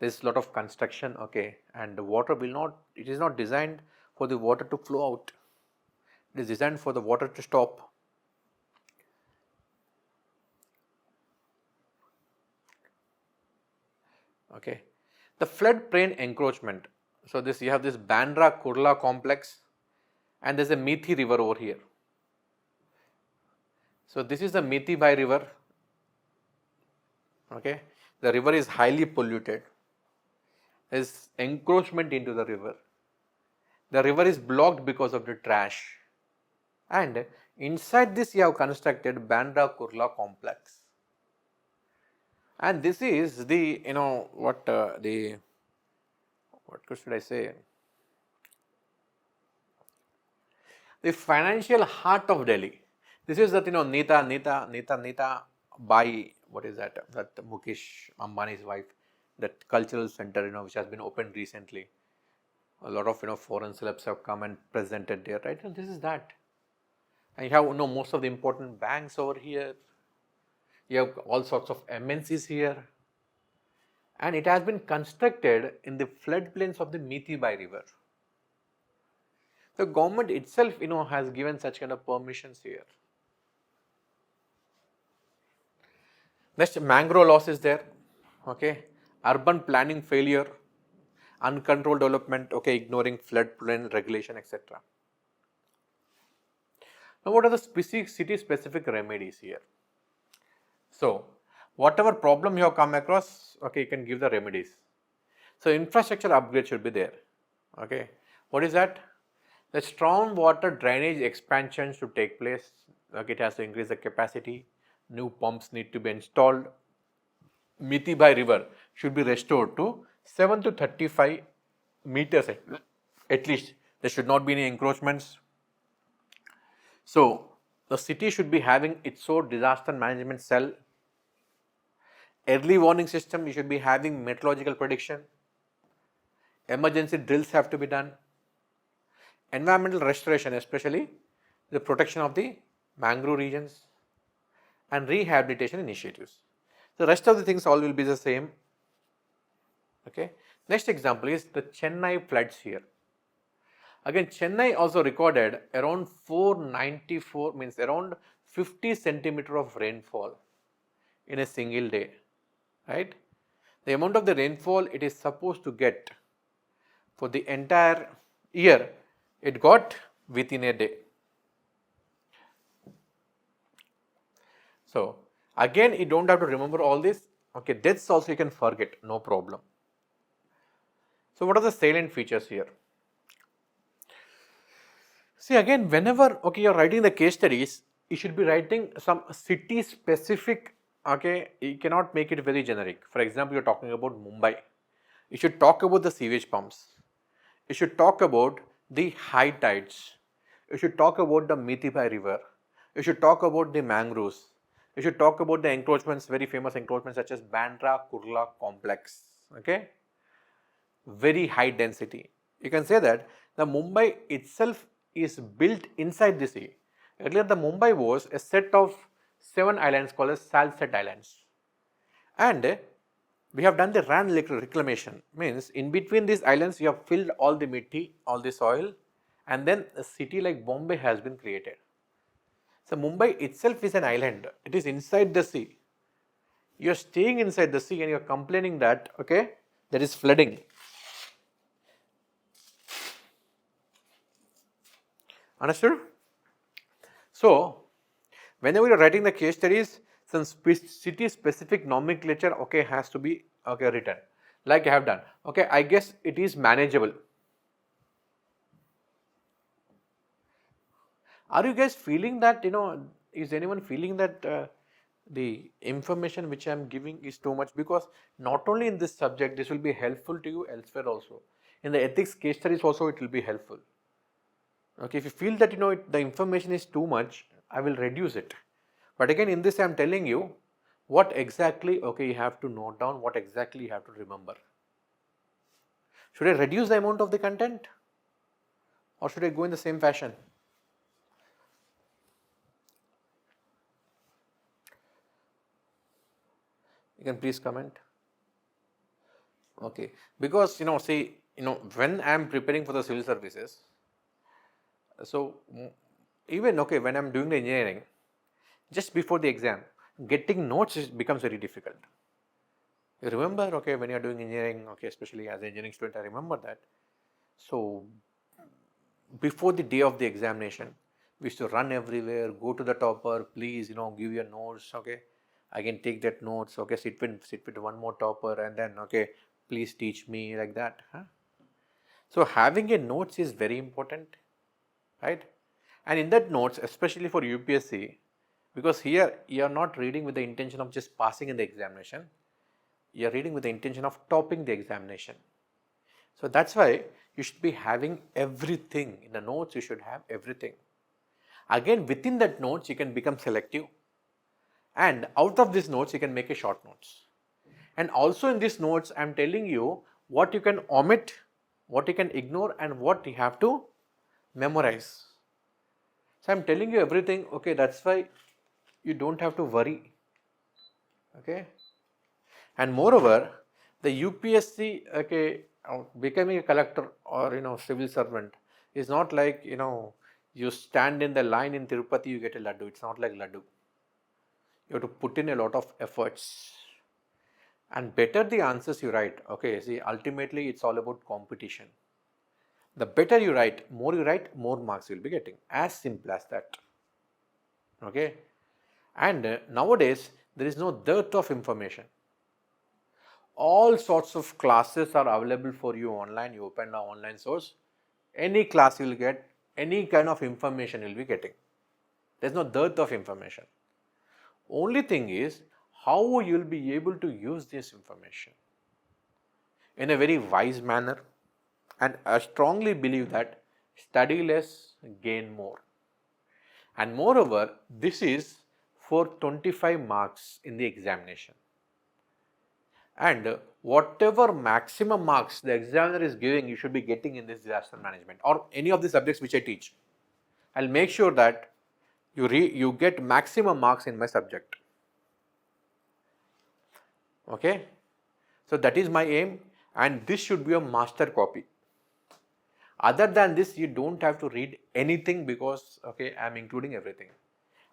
there is a lot of construction, okay, and the water will not, it is not designed for the water to flow out, it is designed for the water to stop. Okay, the floodplain encroachment. So this, you have this Bandra Kurla complex and there is a Methi river over here. So this is the Methi Bai river. Okay, the river is highly polluted. There is encroachment into the river. The river is blocked because of the trash. And inside this you have constructed Bandra Kurla complex. And this is the, what should I say? The financial heart of Delhi. This is that, Nita Bai, what is that? That Mukesh Ambani's wife, that cultural center, which has been opened recently. A lot of, foreign celebs have come and presented there, right? And this is that. And you have, most of the important banks over here. You have all sorts of MNCs here. And it has been constructed in the floodplains of the Methi Bai river. The government itself, has given such kind of permissions here. Next, mangrove loss is there. Okay, urban planning failure, uncontrolled development. Okay, ignoring floodplain regulation, etc. Now, what are the city-specific remedies here? So, whatever problem you have come across, okay, you can give the remedies. So infrastructure upgrade should be there. Okay, what is that? The storm water drainage expansion should take place. Okay, it has to increase the capacity. New pumps need to be installed. Mithibai river should be restored to 7 to 35 meters at least. There should not be any encroachments. So the city should be having its own disaster management cell. Early warning system, you should be having meteorological prediction. Emergency drills have to be done. Environmental restoration, especially the protection of the mangrove regions and rehabilitation initiatives. The rest of the things all will be the same. Okay. Next example is the Chennai floods here. Again, Chennai also recorded around 494, means around 50 centimeter of rainfall in a single day, right? The amount of the rainfall it is supposed to get for the entire year, it got within a day. So again, you don't have to remember all this. Okay, deaths also you can forget, no problem. So what are the salient features here? See, again, whenever, okay, you're writing the case studies, you should be writing some city specific, okay, you cannot make it very generic. For example, you're talking about Mumbai. You should talk about the sewage pumps. You should talk about the high tides. You should talk about the Mithibai river. You should talk about the mangroves. You should talk about the encroachments, very famous encroachments such as Bandra Kurla complex. Okay, very high density. You can say that the Mumbai itself is built inside the sea. Earlier, the Mumbai was a set of 7 islands called as Salsette Islands, and we have done the land reclamation. Means in between these islands, we have filled all the mitti, all the soil, and then a city like Bombay has been created. So Mumbai itself is an island. It is inside the sea. You are staying inside the sea and you are complaining that, okay, there is flooding. Understood? So whenever you are writing the case studies, some city specific nomenclature, okay, has to be, okay, written like I have done. Okay, I guess it is manageable. Are you guys feeling that, is anyone feeling that the information which I am giving is too much? Because not only in this subject, this will be helpful to you elsewhere also. In the ethics case studies also, it will be helpful. Okay, if you feel that, the information is too much, I will reduce it. But again, in this I am telling you what exactly, okay, you have to note down, what exactly you have to remember. Should I reduce the amount of the content or should I go in the same fashion? You can please comment. Okay, because see, when I am preparing for the civil services, so even okay, when I am doing the engineering, just before the exam, getting notes becomes very difficult. You remember, okay, when you are doing engineering, okay, especially as an engineering student, I remember that. So before the day of the examination, we used to run everywhere, go to the topper, please, give your notes, okay. I can take that notes, okay, sit with one more topper and then, okay, please teach me, like that. Huh? So having a notes is very important, right? And in that notes, especially for UPSC, because here you are not reading with the intention of just passing in the examination, you are reading with the intention of topping the examination. So that's why you should be having everything. In the notes, you should have everything. Again, within that notes, you can become selective. And out of these notes, you can make a short notes. And also in these notes, I am telling you what you can omit, what you can ignore, and what you have to memorize. So I am telling you everything, okay, that's why you don't have to worry, okay. And moreover, the UPSC, okay, becoming a collector or civil servant is not like you stand in the line in Tirupati, you get a laddu. It's not like laddu. You have to put in a lot of efforts, and better the answers you write. Okay, see, ultimately it's all about competition. The better you write, more marks you will be getting. As simple as that. Okay, and nowadays there is no dearth of information. All sorts of classes are available for you online. You open an online source, any class you will get, any kind of information you will be getting. There is no dearth of information. Only thing is how you will be able to use this information in a very wise manner, and I strongly believe that study less, gain more. And moreover, this is for 25 marks in the examination. And whatever maximum marks the examiner is giving, you should be getting in this disaster management or any of the subjects which I teach. I'll make sure that you get maximum marks in my subject. Okay, so that is my aim, and this should be a master copy. Other than this, you don't have to read anything because okay, I'm including everything.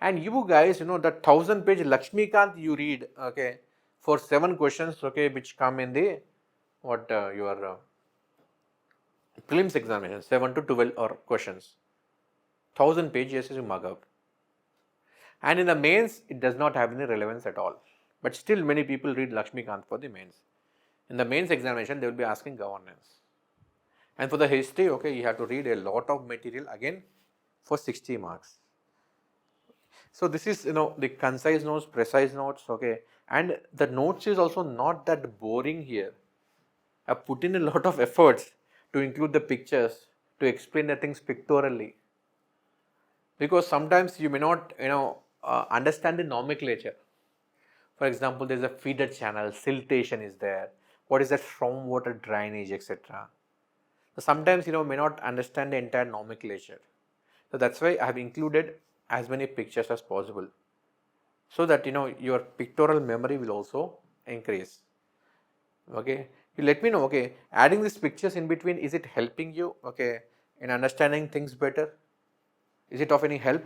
And you guys, the 1000-page Lakshmikant you read, okay, for 7 questions, okay, which come in the your prelims examination, 7 to 12 or questions, 1000 pages you mug up. And in the mains, it does not have any relevance at all. But still, many people read Lakshmikant for the mains. In the mains examination, they will be asking governance. And for the history, okay, you have to read a lot of material again for 60 marks. So this is, the concise notes, precise notes, okay, and the notes is also not that boring here. I put in a lot of efforts to include the pictures, to explain the things pictorially, because sometimes you may not, understand the nomenclature. For example, there is a feeder channel, siltation is there. What is that stormwater drainage, etc. So sometimes may not understand the entire nomenclature. So that's why I have included as many pictures as possible, so that your pictorial memory will also increase. Okay, you let me know. Okay, adding these pictures in between, is it helping you? Okay, in understanding things better? Is it of any help?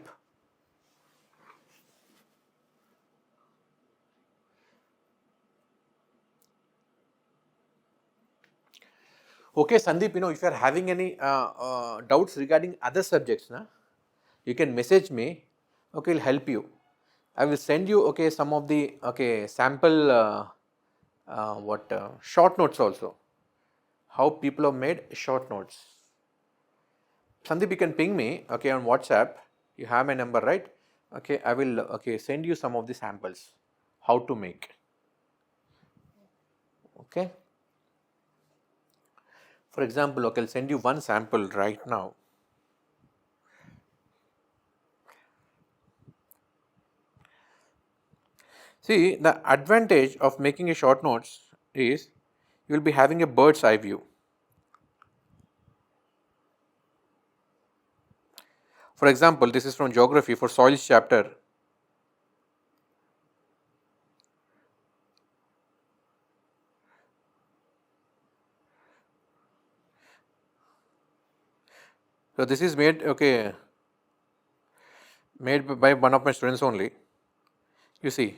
Okay, Sandeep, if you are having any doubts regarding other subjects, you can message me. Okay, I'll help you. I will send you some of the sample short notes also. How people have made short notes. Sandeep, you can ping me on WhatsApp. You have my number, right? Okay, I will send you some of the samples how to make. Okay. For example, I'll send you one sample right now. See, the advantage of making a short notes is you will be having a bird's eye view. For example, this is from geography for soils chapter. So this is made by one of my students only. You see.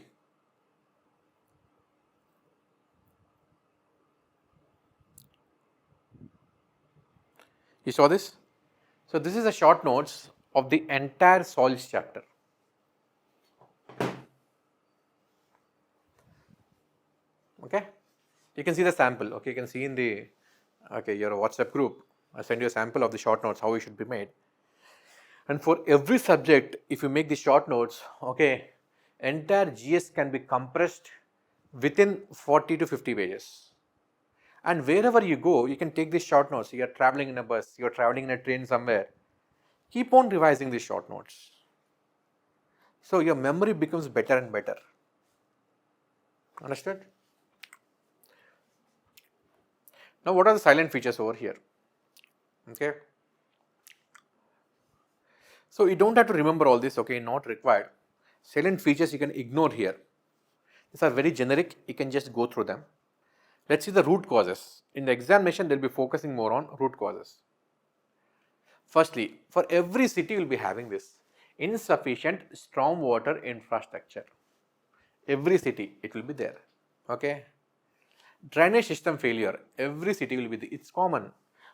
You saw this? So this is a short notes of the entire soils chapter. Okay, you can see the sample. Okay, you can see in the your WhatsApp group. I send you a sample of the short notes how it should be made. And for every subject, if you make the short notes, okay, entire GS can be compressed within 40 to 50 pages. And wherever you go, you can take these short notes. You are traveling in a bus, you are traveling in a train somewhere. Keep on revising these short notes. So your memory becomes better and better. Understood? Now, what are the silent features over here? Okay. So you don't have to remember all this, okay, not required. Silent features you can ignore here. These are very generic, you can just go through them. Let's see the root causes. In the examination, they'll be focusing more on root causes. Firstly, for every city, you'll be having this insufficient stormwater infrastructure. Every city, it will be there. Okay. Drainage system failure, every city will be there. It's common.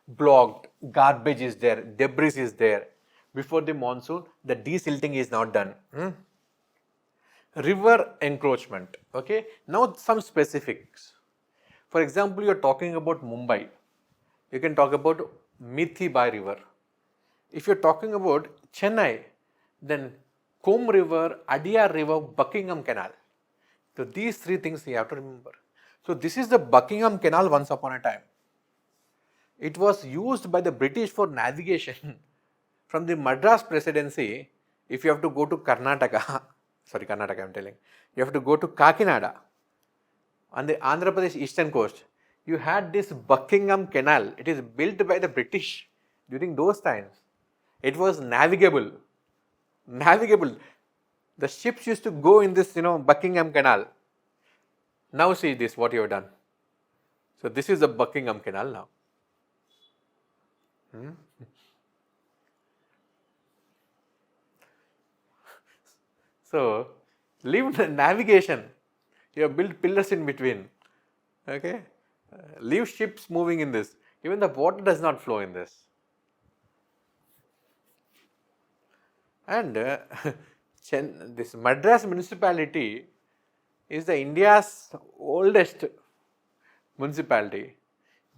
Blocked, garbage is there, debris is there. Before the monsoon, the desilting is not done. river encroachment. Okay, now some specifics. For example, you are talking about Mumbai, you can talk about Mithi Bai river. If you are talking about Chennai, then Combe River, Adyar River, Buckingham Canal. So these three things you have to remember. So this is the Buckingham Canal once upon a time. It was used by the British for navigation from the Madras Presidency. If you have to go to Karnataka, sorry Karnataka I am telling, you have to go to Kakinada on the Andhra Pradesh eastern coast. You had this Buckingham Canal. It is built by the British during those times. It was navigable. Navigable. The ships used to go in this, Buckingham Canal. Now see this, what you have done. So this is the Buckingham Canal now. So leave the navigation. You have built pillars in between. Okay. Leave ships moving in this. Even the water does not flow in this. And this Madras municipality is the India's oldest municipality.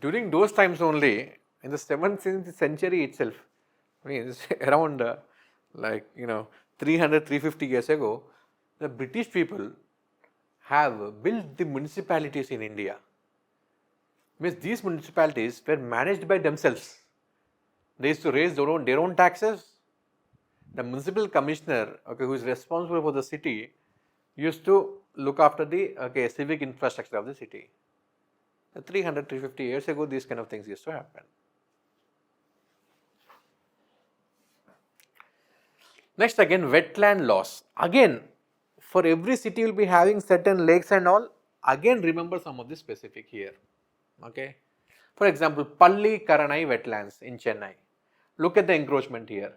During those times only, in the 7th century itself, means around 300, 350 years ago, the British people have built the municipalities in India. Means these municipalities were managed by themselves. They used to raise their own taxes. The municipal commissioner, who is responsible for the city, used to look after the civic infrastructure of the city. 300, 350 years ago, these kind of things used to happen. Next again, wetland loss. Again, for every city you will be having certain lakes and all. Again, remember some of the specific here. Okay. For example, Palli Karanai wetlands in Chennai. Look at the encroachment here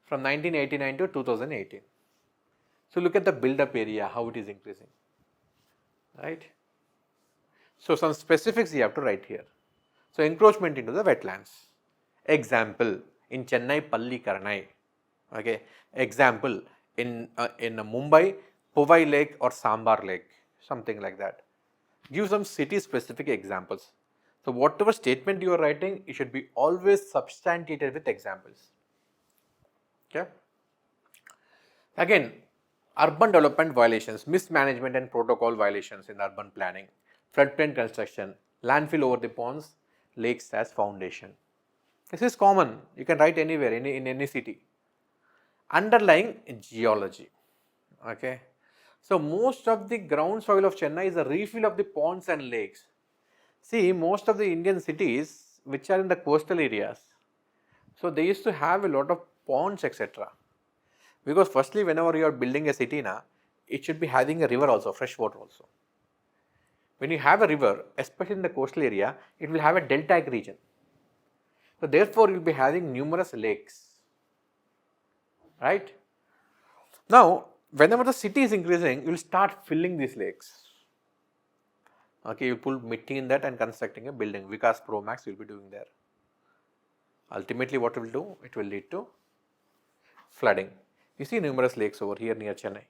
from 1989 to 2018. So look at the build-up area, how it is increasing, right? So some specifics you have to write here. So encroachment into the wetlands. Example in Chennai, Palli Karanai. Okay. Example in Mumbai, Povai Lake or Sambar Lake, something like that. Give some city-specific examples. So whatever statement you are writing, it should be always substantiated with examples. Okay. Again, urban development violations, mismanagement and protocol violations in urban planning, floodplain construction, landfill over the ponds, lakes as foundation. This is common. You can write anywhere, in any city. Underlying geology. Okay. So most of the ground soil of Chennai is a refill of the ponds and lakes. See, most of the Indian cities which are in the coastal areas, so they used to have a lot of ponds, etc. Because firstly, whenever you are building a city now, it should be having a river also, fresh water also. When you have a river, especially in the coastal area, it will have a deltaic region. So therefore, you will be having numerous lakes, right? Now, whenever the city is increasing, you will start filling these lakes. Okay, you pull mitti in that and constructing a building. Vikas Pro Max you will be doing there. Ultimately, what it will do? It will lead to flooding. You see numerous lakes over here near Chennai.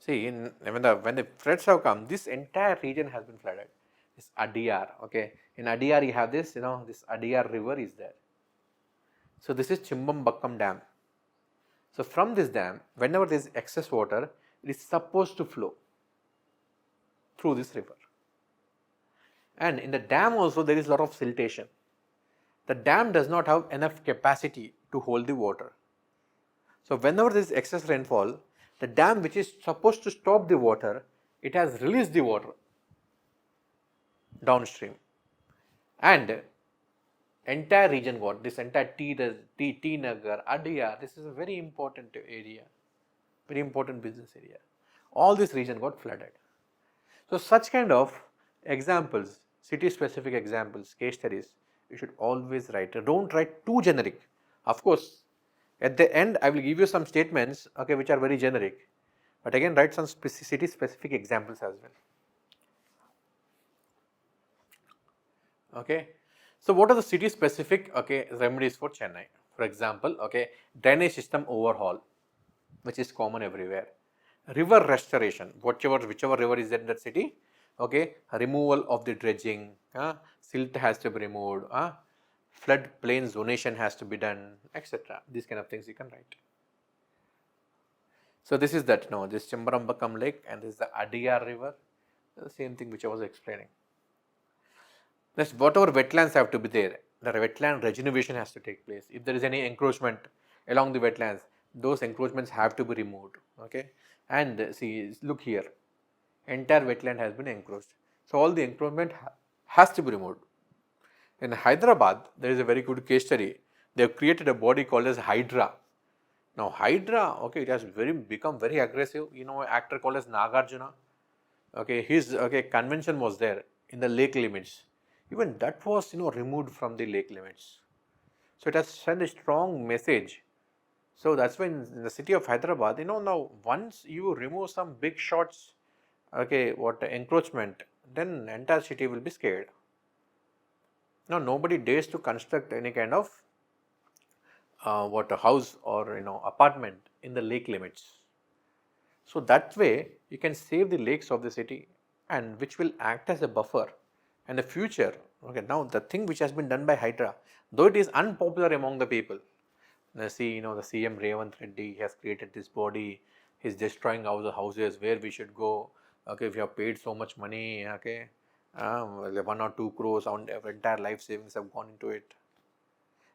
See, when the floods have come, this entire region has been flooded. This Adyar, okay. In Adyar, you have this, this Adyar river is there. So this is Chimbambakkam Dam. So from this dam, whenever there is excess water, it is supposed to flow through this river. And in the dam also there is a lot of siltation. The dam does not have enough capacity to hold the water. So whenever there is excess rainfall, the dam which is supposed to stop the water, it has released the water downstream. And entire region got, this entire T Nagar, Adyar, this is a very important area, very important business area. All this region got flooded. So such kind of examples, city specific examples, case studies, you should always write. Don't write too generic. Of course, at the end I will give you some statements, okay, which are very generic, but again write some city specific examples as well. Okay. So what are the city specific remedies for Chennai? For example, drainage system overhaul. which is common everywhere. River restoration, whichever river is there in that city, okay, removal of the dredging, silt has to be removed, flood plain zonation has to be done, etc. These kind of things you can write. So this is that, no, this Chembarambakam lake and this is the Adiyar river, the same thing which I was explaining. Next, whatever wetlands have to be there, the wetland regeneration has to take place. If there is any encroachment along the wetlands, those encroachments have to be removed, okay. And see, look here, entire wetland has been encroached. So all the encroachment has to be removed. In Hyderabad, there is a very good case study. They have created a body called as Hydra. Now Hydra, okay, it has become very aggressive. You know, an actor called as Nagarjuna. Okay, his convention was there in the lake limits. Even that was removed from the lake limits. So it has sent a strong message. So that's when in the city of Hyderabad, now once you remove some big shots, okay, encroachment, then entire city will be scared. Now nobody dares to construct any kind of a house or apartment in the lake limits. So that way you can save the lakes of the city, and which will act as a buffer. And the future, okay, now the thing which has been done by Hydra, though it is unpopular among the people, see, the CM Revant Reddy has created this body, he is destroying all the houses where we should go, okay, if you have paid so much money, okay, 1 or 2 crores on entire life savings have gone into it.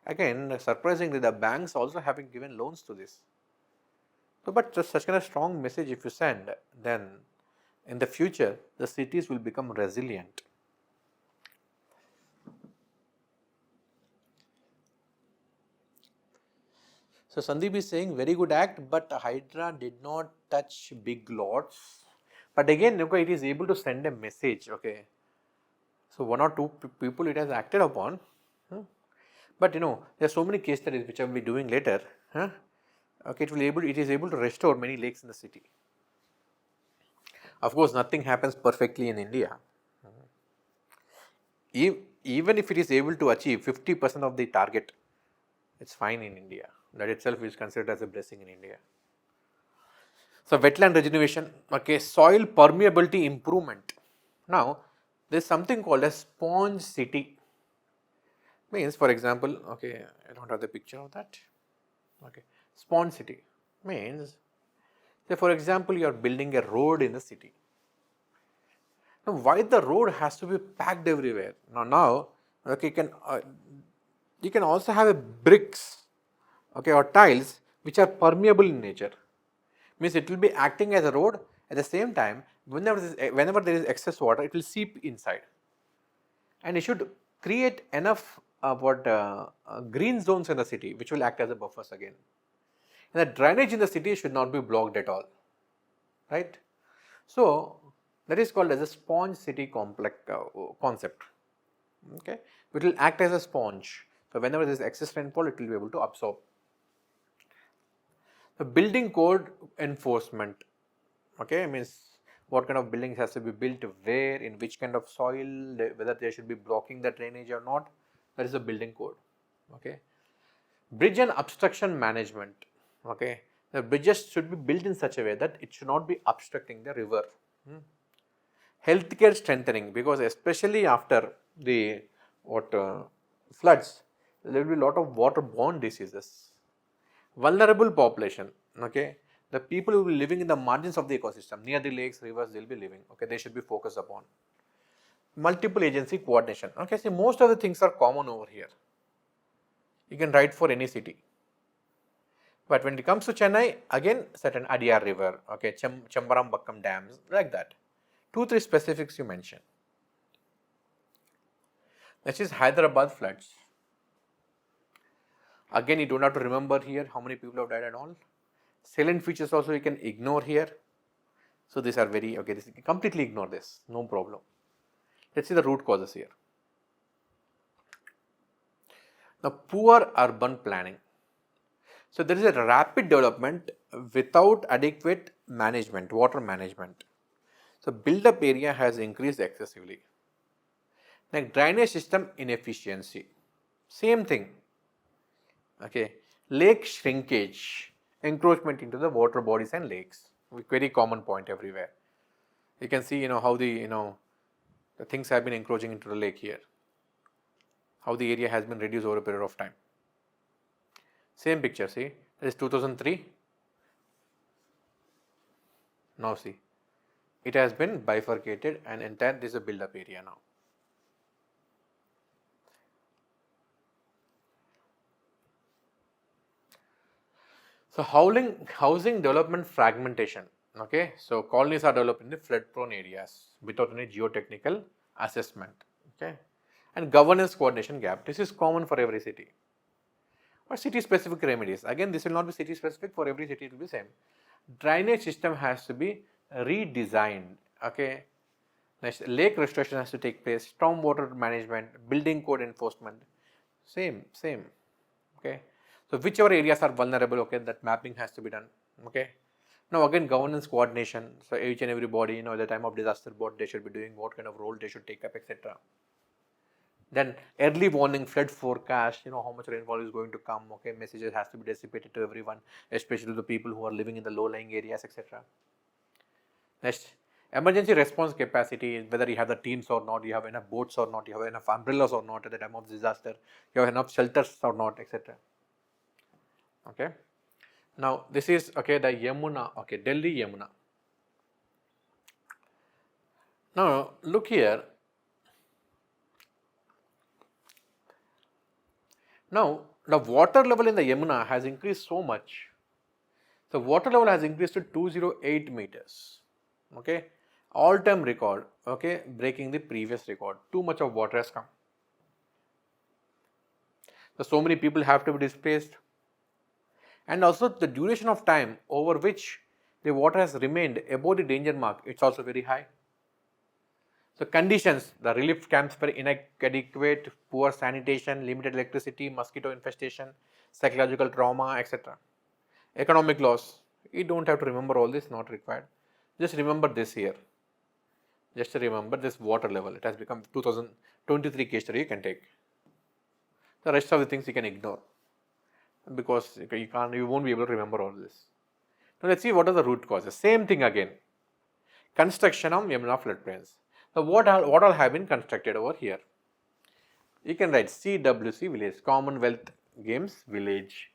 Again, surprisingly, the banks also having given loans to this. So, but just such kind of strong message if you send, then in the future the cities will become resilient. So Sandeep is saying very good act, but Hydra did not touch big lots. But again, okay, it is able to send a message. Okay, so 1 or 2 people it has acted upon. But there are so many case studies which I will be doing later. Okay, it is able to restore many lakes in the city. Of course, nothing happens perfectly in India. Even if it is able to achieve 50% of the target, it's fine in India. That itself is considered as a blessing in India. So wetland regeneration, okay, soil permeability improvement. Now there is something called a sponge city. Means, for example, okay, I don't have the picture of that. Okay, sponge city means, say for example, you are building a road in the city. Now why the road has to be packed everywhere? Now okay, you can also have a bricks, okay, or tiles which are permeable in nature. Means it will be acting as a road. At the same time, whenever there is excess water, it will seep inside, and it should create enough green zones in the city which will act as a buffers again. And the drainage in the city should not be blocked at all, right? So that is called as a sponge city complex concept. Okay, it will act as a sponge. So whenever there is excess rainfall, it will be able to absorb. The building code enforcement, okay, means what kind of buildings has to be built, where, in which kind of soil, whether they should be blocking the drainage or not. That is the building code. Okay, bridge and obstruction management. Okay, the bridges should be built in such a way that it should not be obstructing the river. Healthcare strengthening, because especially after the floods, there will be a lot of waterborne diseases. Vulnerable population, okay, the people who will be living in the margins of the ecosystem, near the lakes, rivers, they will be living, okay, they should be focused upon. Multiple agency coordination, okay, see most of the things are common over here. You can write for any city. But when it comes to Chennai, again certain Adiyar river, okay, Chembarambakam dams, like that. 2-3 specifics you mention. Next is Hyderabad floods. Again, you don't have to remember here how many people have died and all. Salient features also you can ignore here. So these are very, okay, this, completely ignore this, no problem. Let's see the root causes here. Now, poor urban planning. So there is a rapid development without adequate management, water management. So build-up area has increased excessively. Like drainage system inefficiency, same thing. Okay, lake shrinkage, encroachment into the water bodies and lakes. Very common point everywhere. You can see, how the, the things have been encroaching into the lake here. How the area has been reduced over a period of time. Same picture, see, this is 2003. Now see, it has been bifurcated and entire, this is a build-up area now. So housing development fragmentation. Okay, so colonies are developed in the flood-prone areas without any geotechnical assessment. Okay, and governance coordination gap. This is common for every city. Or city-specific remedies. Again, this will not be city-specific. For every city, it will be same. Drainage system has to be redesigned. Okay, next, lake restoration has to take place. Stormwater management, building code enforcement, same. Okay. So whichever areas are vulnerable, okay, that mapping has to be done. Okay. Now again, governance coordination. So each and every body, at the time of disaster, what they should be doing, what kind of role they should take up, etc. Then early warning, flood forecast. How much rainfall is going to come. Okay, messages has to be dissipated to everyone, especially the people who are living in the low-lying areas, etc. Next, emergency response capacity. Whether you have the teams or not, you have enough boats or not, you have enough umbrellas or not at the time of disaster, you have enough shelters or not, etc. Okay. Now this is, okay, the Yamuna, okay, Delhi Yamuna. Now look here. Now the water level in the Yamuna has increased so much. The water level has increased to 208 meters. Okay, all-time record. Okay, breaking the previous record. Too much of water has come. So many people have to be displaced. And also the duration of time over which the water has remained above the danger mark, it's also very high. So conditions, the relief camps were inadequate, poor sanitation, limited electricity, mosquito infestation, psychological trauma, etc. Economic loss, you don't have to remember all this, not required. Just remember this here. Just remember this water level, it has become 2023 case study you can take. The rest of the things you can ignore, because you won't be able to remember all this. Now let's see what are the root causes. Same thing again. Construction of Yamuna floodplains. So what all have been constructed over here? You can write CWC village, Commonwealth Games village,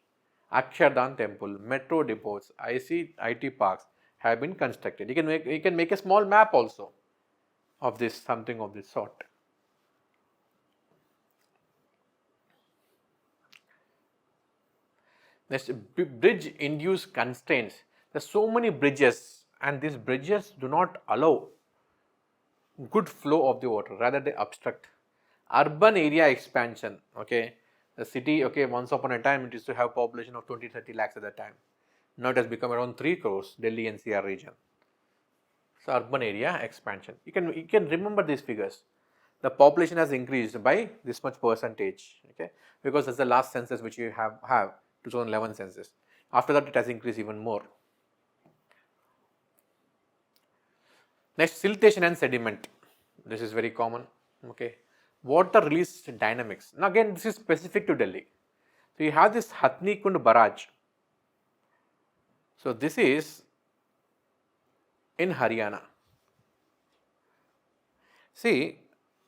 Akshardhan temple, metro depots, IT parks have been constructed. You can make a small map also of this, something of this sort. Next, bridge induced constraints. There are so many bridges, and these bridges do not allow good flow of the water, rather they obstruct. Urban area expansion. Okay, the city, okay, once upon a time it used to have population of 20-30 lakhs at that time. Now it has become around 3 crores, Delhi NCR region. So urban area expansion. You can remember these figures. The population has increased by this much percentage. Okay, because that's the last census which you have 2011 census. After that, it has increased even more. Next, siltation and sediment. This is very common. Okay, water release dynamics. Now again, this is specific to Delhi. So you have this Hathni Kund barrage. So this is in Haryana. See,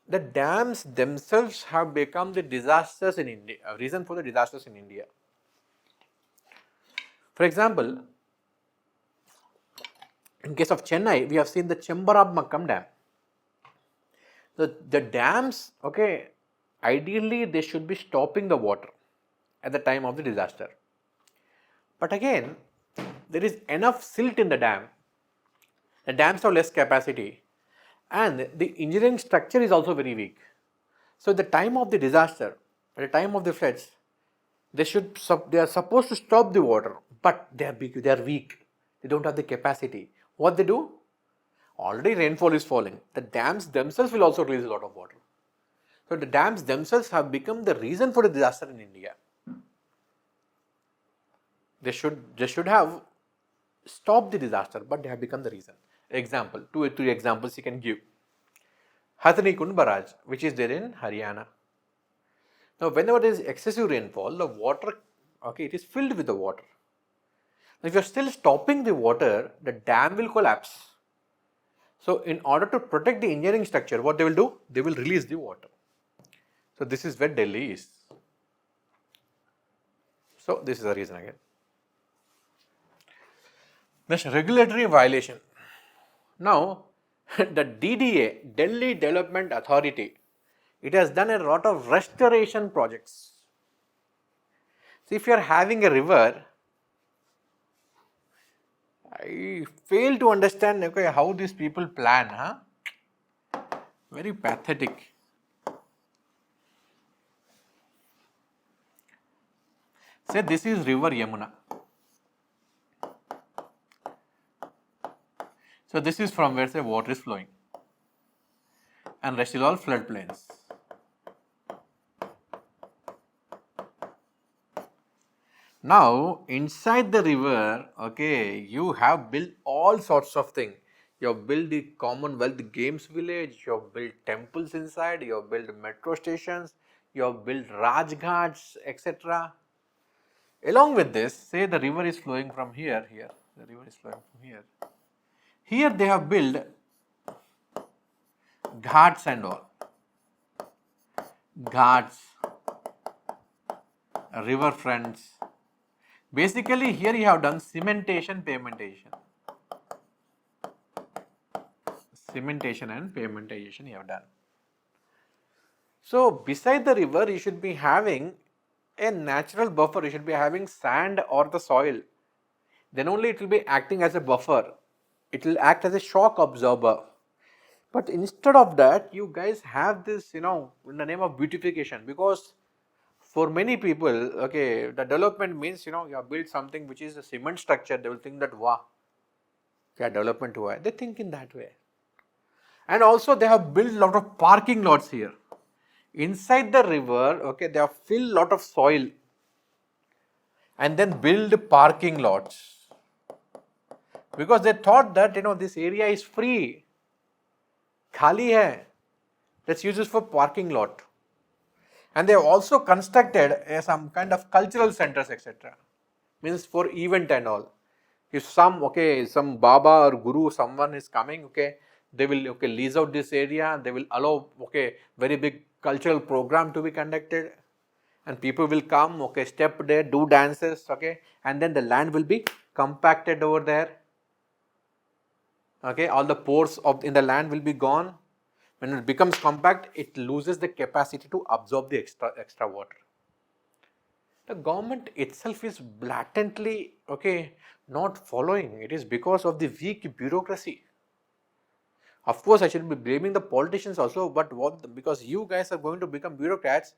the dams themselves have become the disasters in India, a reason for the disasters in India. For example, in case of Chennai, we have seen the Chembarabmakam dam. The dams, okay, ideally they should be stopping the water at the time of the disaster. But again, there is enough silt in the dam. The dams have less capacity, and the engineering structure is also very weak. So at the time of the disaster, at the time of the floods, they are supposed to stop the water, but they are weak. They don't have the capacity. What they do? Already rainfall is falling. The dams themselves will also release a lot of water. So the dams themselves have become the reason for the disaster in India. They should have stopped the disaster, but they have become the reason. Example, two examples you can give. Hathni Kund barrage, which is there in Haryana. Now, whenever there is excessive rainfall, the water, okay, it is filled with the water. If you're still stopping the water, the dam will collapse. So in order to protect the engineering structure, what they will do? They will release the water. So this is where Delhi is. So this is the reason again. Next, regulatory violation. Now, the DDA, Delhi Development Authority, it has done a lot of restoration projects. So if you are having a river, I fail to understand how these people plan, huh? Very pathetic. Say this is river Yamuna. So this is from where say water is flowing, and rest is all floodplains. Now inside the river, okay, you have built all sorts of things. You have built the Commonwealth Games village, you have built temples inside, you have built metro stations, you have built Rajghats, etc. Along with this, say the river is flowing from here, the river is flowing from here. Here they have built ghats and all. Ghats, river fronts. Basically, here you have done cementation, pavimentation. Cementation and pavimentation you have done. So, beside the river, you should be having a natural buffer. You should be having sand or the soil. Then only it will be acting as a buffer. It will act as a shock absorber. But instead of that, you guys have this, in the name of beautification, because for many people, okay, the development means, you have built something which is a cement structure. They will think that, wow, yeah, development hua hai. They think in that way. And also they have built a lot of parking lots here. Inside the river, okay, they have filled a lot of soil and then build parking lots. Because they thought that, this area is free. Khali hai. Let's use this for parking lot. And they have also constructed some kind of cultural centers, etc. Means for event and all. If some Baba or Guru, someone is coming, okay, they will lease out this area. They will allow very big cultural program to be conducted, and people will come, step there, do dances, and then the land will be compacted over there. All the pores in the land will be gone. When it becomes compact, it loses the capacity to absorb the extra water. The government itself is blatantly not following. It is because of the weak bureaucracy. Of course, I should be blaming the politicians also, but because you guys are going to become bureaucrats,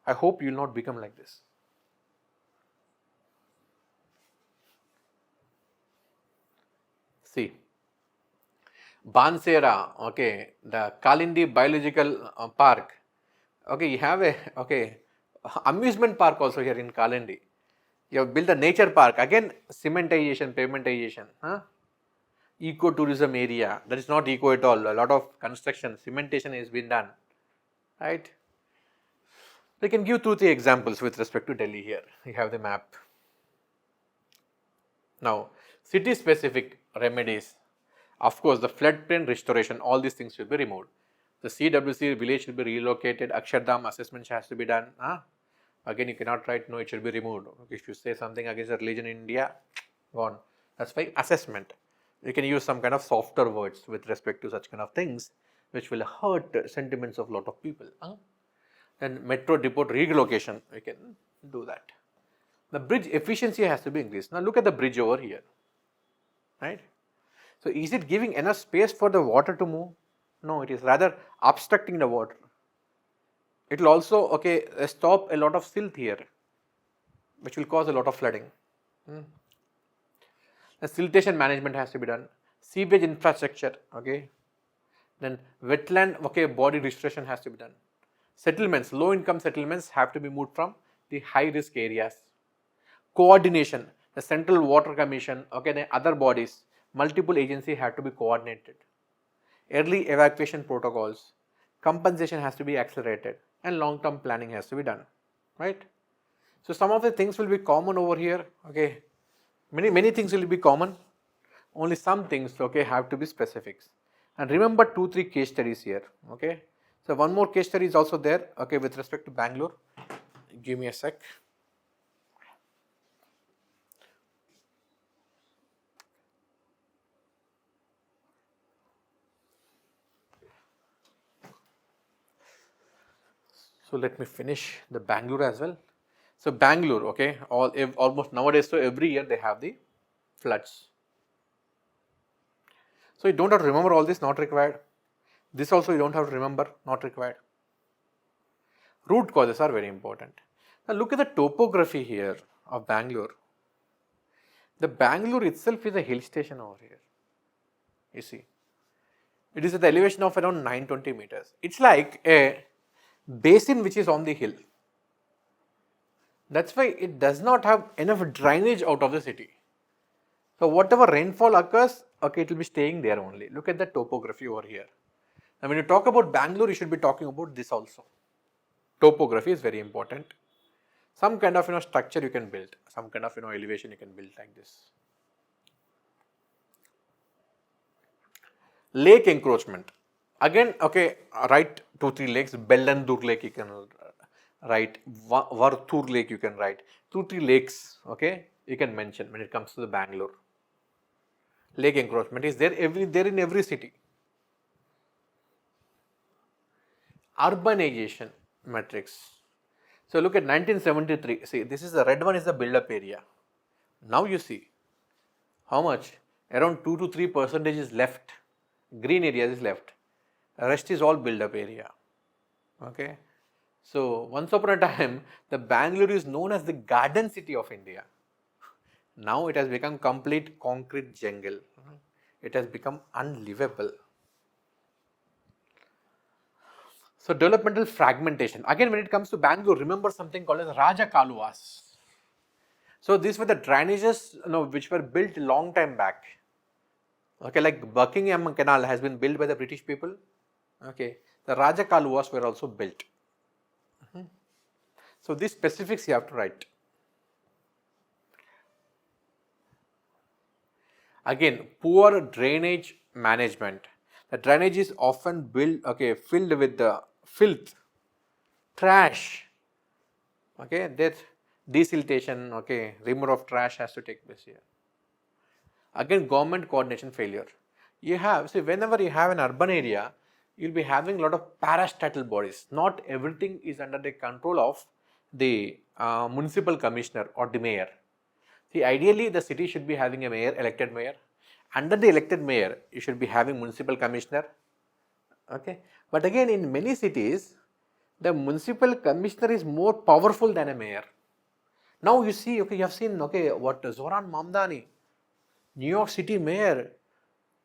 I hope you will not become like this. See, Bansera, the Kalindi Biological Park. You have a amusement park also here in Kalindi. You have built a nature park. Again, cementization, pavimentation. Eco-tourism area. That is not eco at all. A lot of construction, cementation has been done. Right? We can give 2-3 examples with respect to Delhi here. You have the map. Now, city-specific remedies. Of course, the floodplain restoration, all these things should be removed. The CWC village should be relocated. Akshardham assessment has to be done. Again, you cannot write, no, it should be removed. If you say something against the religion in India, gone. That's why assessment. You can use some kind of softer words with respect to such kind of things, which will hurt sentiments of a lot of people. Then metro depot relocation, we can do that. The bridge efficiency has to be increased. Now look at the bridge over here, right? So is it giving enough space for the water to move? No, it is rather obstructing the water. It will also stop a lot of silt here, which will cause a lot of flooding. The siltation management has to be done. Seepage infrastructure, Then wetland, body restoration has to be done. Settlements, low income settlements have to be moved from the high risk areas. Coordination, the Central Water Commission, the other bodies, multiple agencies have to be coordinated. Early evacuation protocols, compensation has to be accelerated, and long term planning has to be done, right? So some of the things will be common over here, Many things will be common. Only some things, okay, have to be specifics. And remember 2-3 case studies here, okay. So one more case study is also there, okay, with respect to Bangalore. Give me a sec. So let me finish the Bangalore as well. So Bangalore, okay, almost nowadays, so every year they have the floods. So you don't have to remember all this, not required. This also you don't have to remember, not required. Root causes are very important. Now look at the topography here of Bangalore. The Bangalore itself is a hill station over here. You see, it is at the elevation of around 920 meters. It's like a basin which is on the hill. That's why it does not have enough drainage out of the city. So whatever rainfall occurs, okay, it will be staying there only. Look at the topography over here. Now when you talk about Bangalore, you should be talking about this also. Topography is very important. Some kind of structure you can build, some kind of elevation you can build like this. Lake encroachment. Again, okay, write 2-3 lakes. Bellandur Lake you can write. Varthur Lake you can write. 2-3 lakes, okay, you can mention when it comes to the Bangalore. Lake encroachment is there in every city. Urbanization matrix. So look at 1973. See, this is the red one is the build-up area. Now you see how much? Around 2 to 3% is left. Green areas is left. The rest is all build-up area. Okay. So once upon a time, the Bangalore is known as the garden city of India. Now it has become complete concrete jungle. It has become unlivable. So developmental fragmentation. Again, when it comes to Bangalore, remember something called as Raja Kaluvas. So these were the drainages, which were built long time back. Okay, like Buckingham Canal has been built by the British people. Okay, the Raja Kaluvas were also built. So these specifics you have to write. Again, poor drainage management. The drainage is often filled with the filth, trash. Okay, that desiltation, okay, removal of trash has to take place here. Again, government coordination failure. You have, see, whenever you have an urban area, you'll be having a lot of parastatal bodies. Not everything is under the control of the municipal commissioner or the mayor. See, ideally, the city should be having a mayor, elected mayor. Under the elected mayor, you should be having municipal commissioner. Okay, but again, in many cities, the municipal commissioner is more powerful than a mayor. Now you see, okay, you have seen, okay, what Zoran Mamdani, New York City mayor,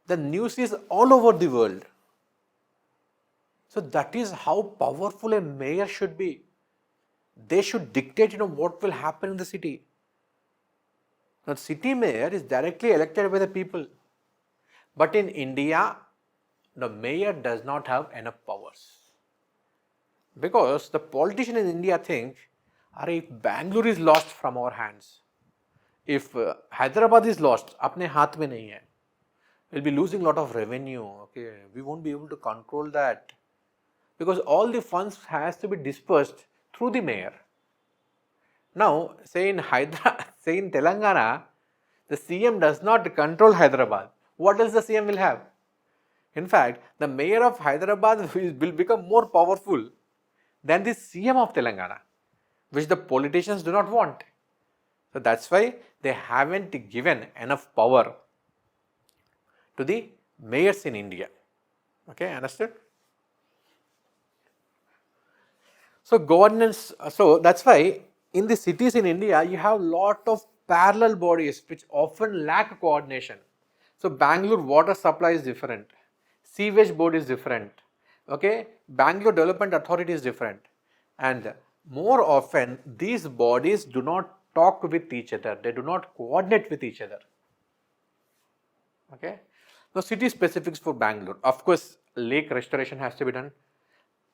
the news is all over the world. So that is how powerful a mayor should be. They should dictate, what will happen in the city. Now, city mayor is directly elected by the people. But in India, the mayor does not have enough powers. Because the politician in India think, if Bangalore is lost from our hands, if Hyderabad is lost, apne haath mein nahi hai, we'll be losing a lot of revenue. Okay, we won't be able to control that. Because all the funds has to be dispersed through the mayor. Now, say in Telangana, the CM does not control Hyderabad. What else the CM will have? In fact, the mayor of Hyderabad will become more powerful than the CM of Telangana, which the politicians do not want. So that's why they haven't given enough power to the mayors in India. Okay, understood? So governance, so that's why in the cities in India, you have lot of parallel bodies which often lack coordination. So Bangalore water supply is different, sewage board is different, okay, Bangalore Development Authority is different, and more often these bodies do not talk with each other, they do not coordinate with each other. Okay. Now city specifics for Bangalore, of course lake restoration has to be done.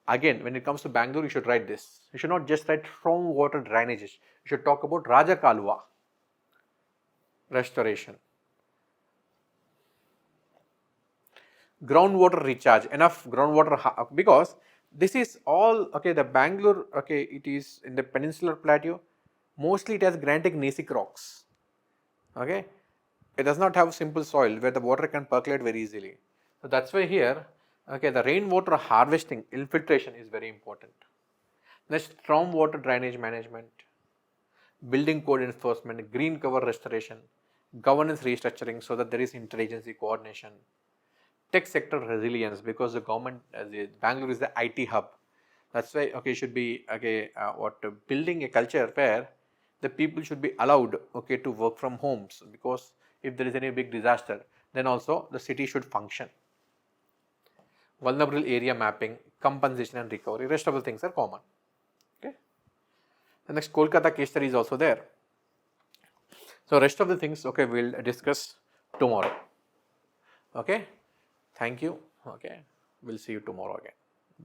Again, when it comes to Bangalore, you should write this. You should not just write storm water drainages. You should talk about Raja Kaluva. restoration. Groundwater recharge, enough groundwater, because this is all, okay, the Bangalore, okay, it is in the peninsular plateau, mostly it has granitic gneissic rocks, okay. It does not have simple soil where the water can percolate very easily. So that's why here, okay, the rainwater harvesting, infiltration is very important. Next, stormwater drainage management, building code enforcement, green cover restoration, governance restructuring so that there is interagency coordination, tech sector resilience, because the government, Bangalore is the IT hub. That's why, okay, should be, okay, building a culture where the people should be allowed, okay, to work from homes, because if there is any big disaster, then also the city should function. Vulnerable area mapping, compensation and recovery, rest of the things are common. Okay. The next Kolkata case study is also there. So rest of the things, okay, we'll discuss tomorrow. Okay. Thank you. Okay. We'll see you tomorrow again.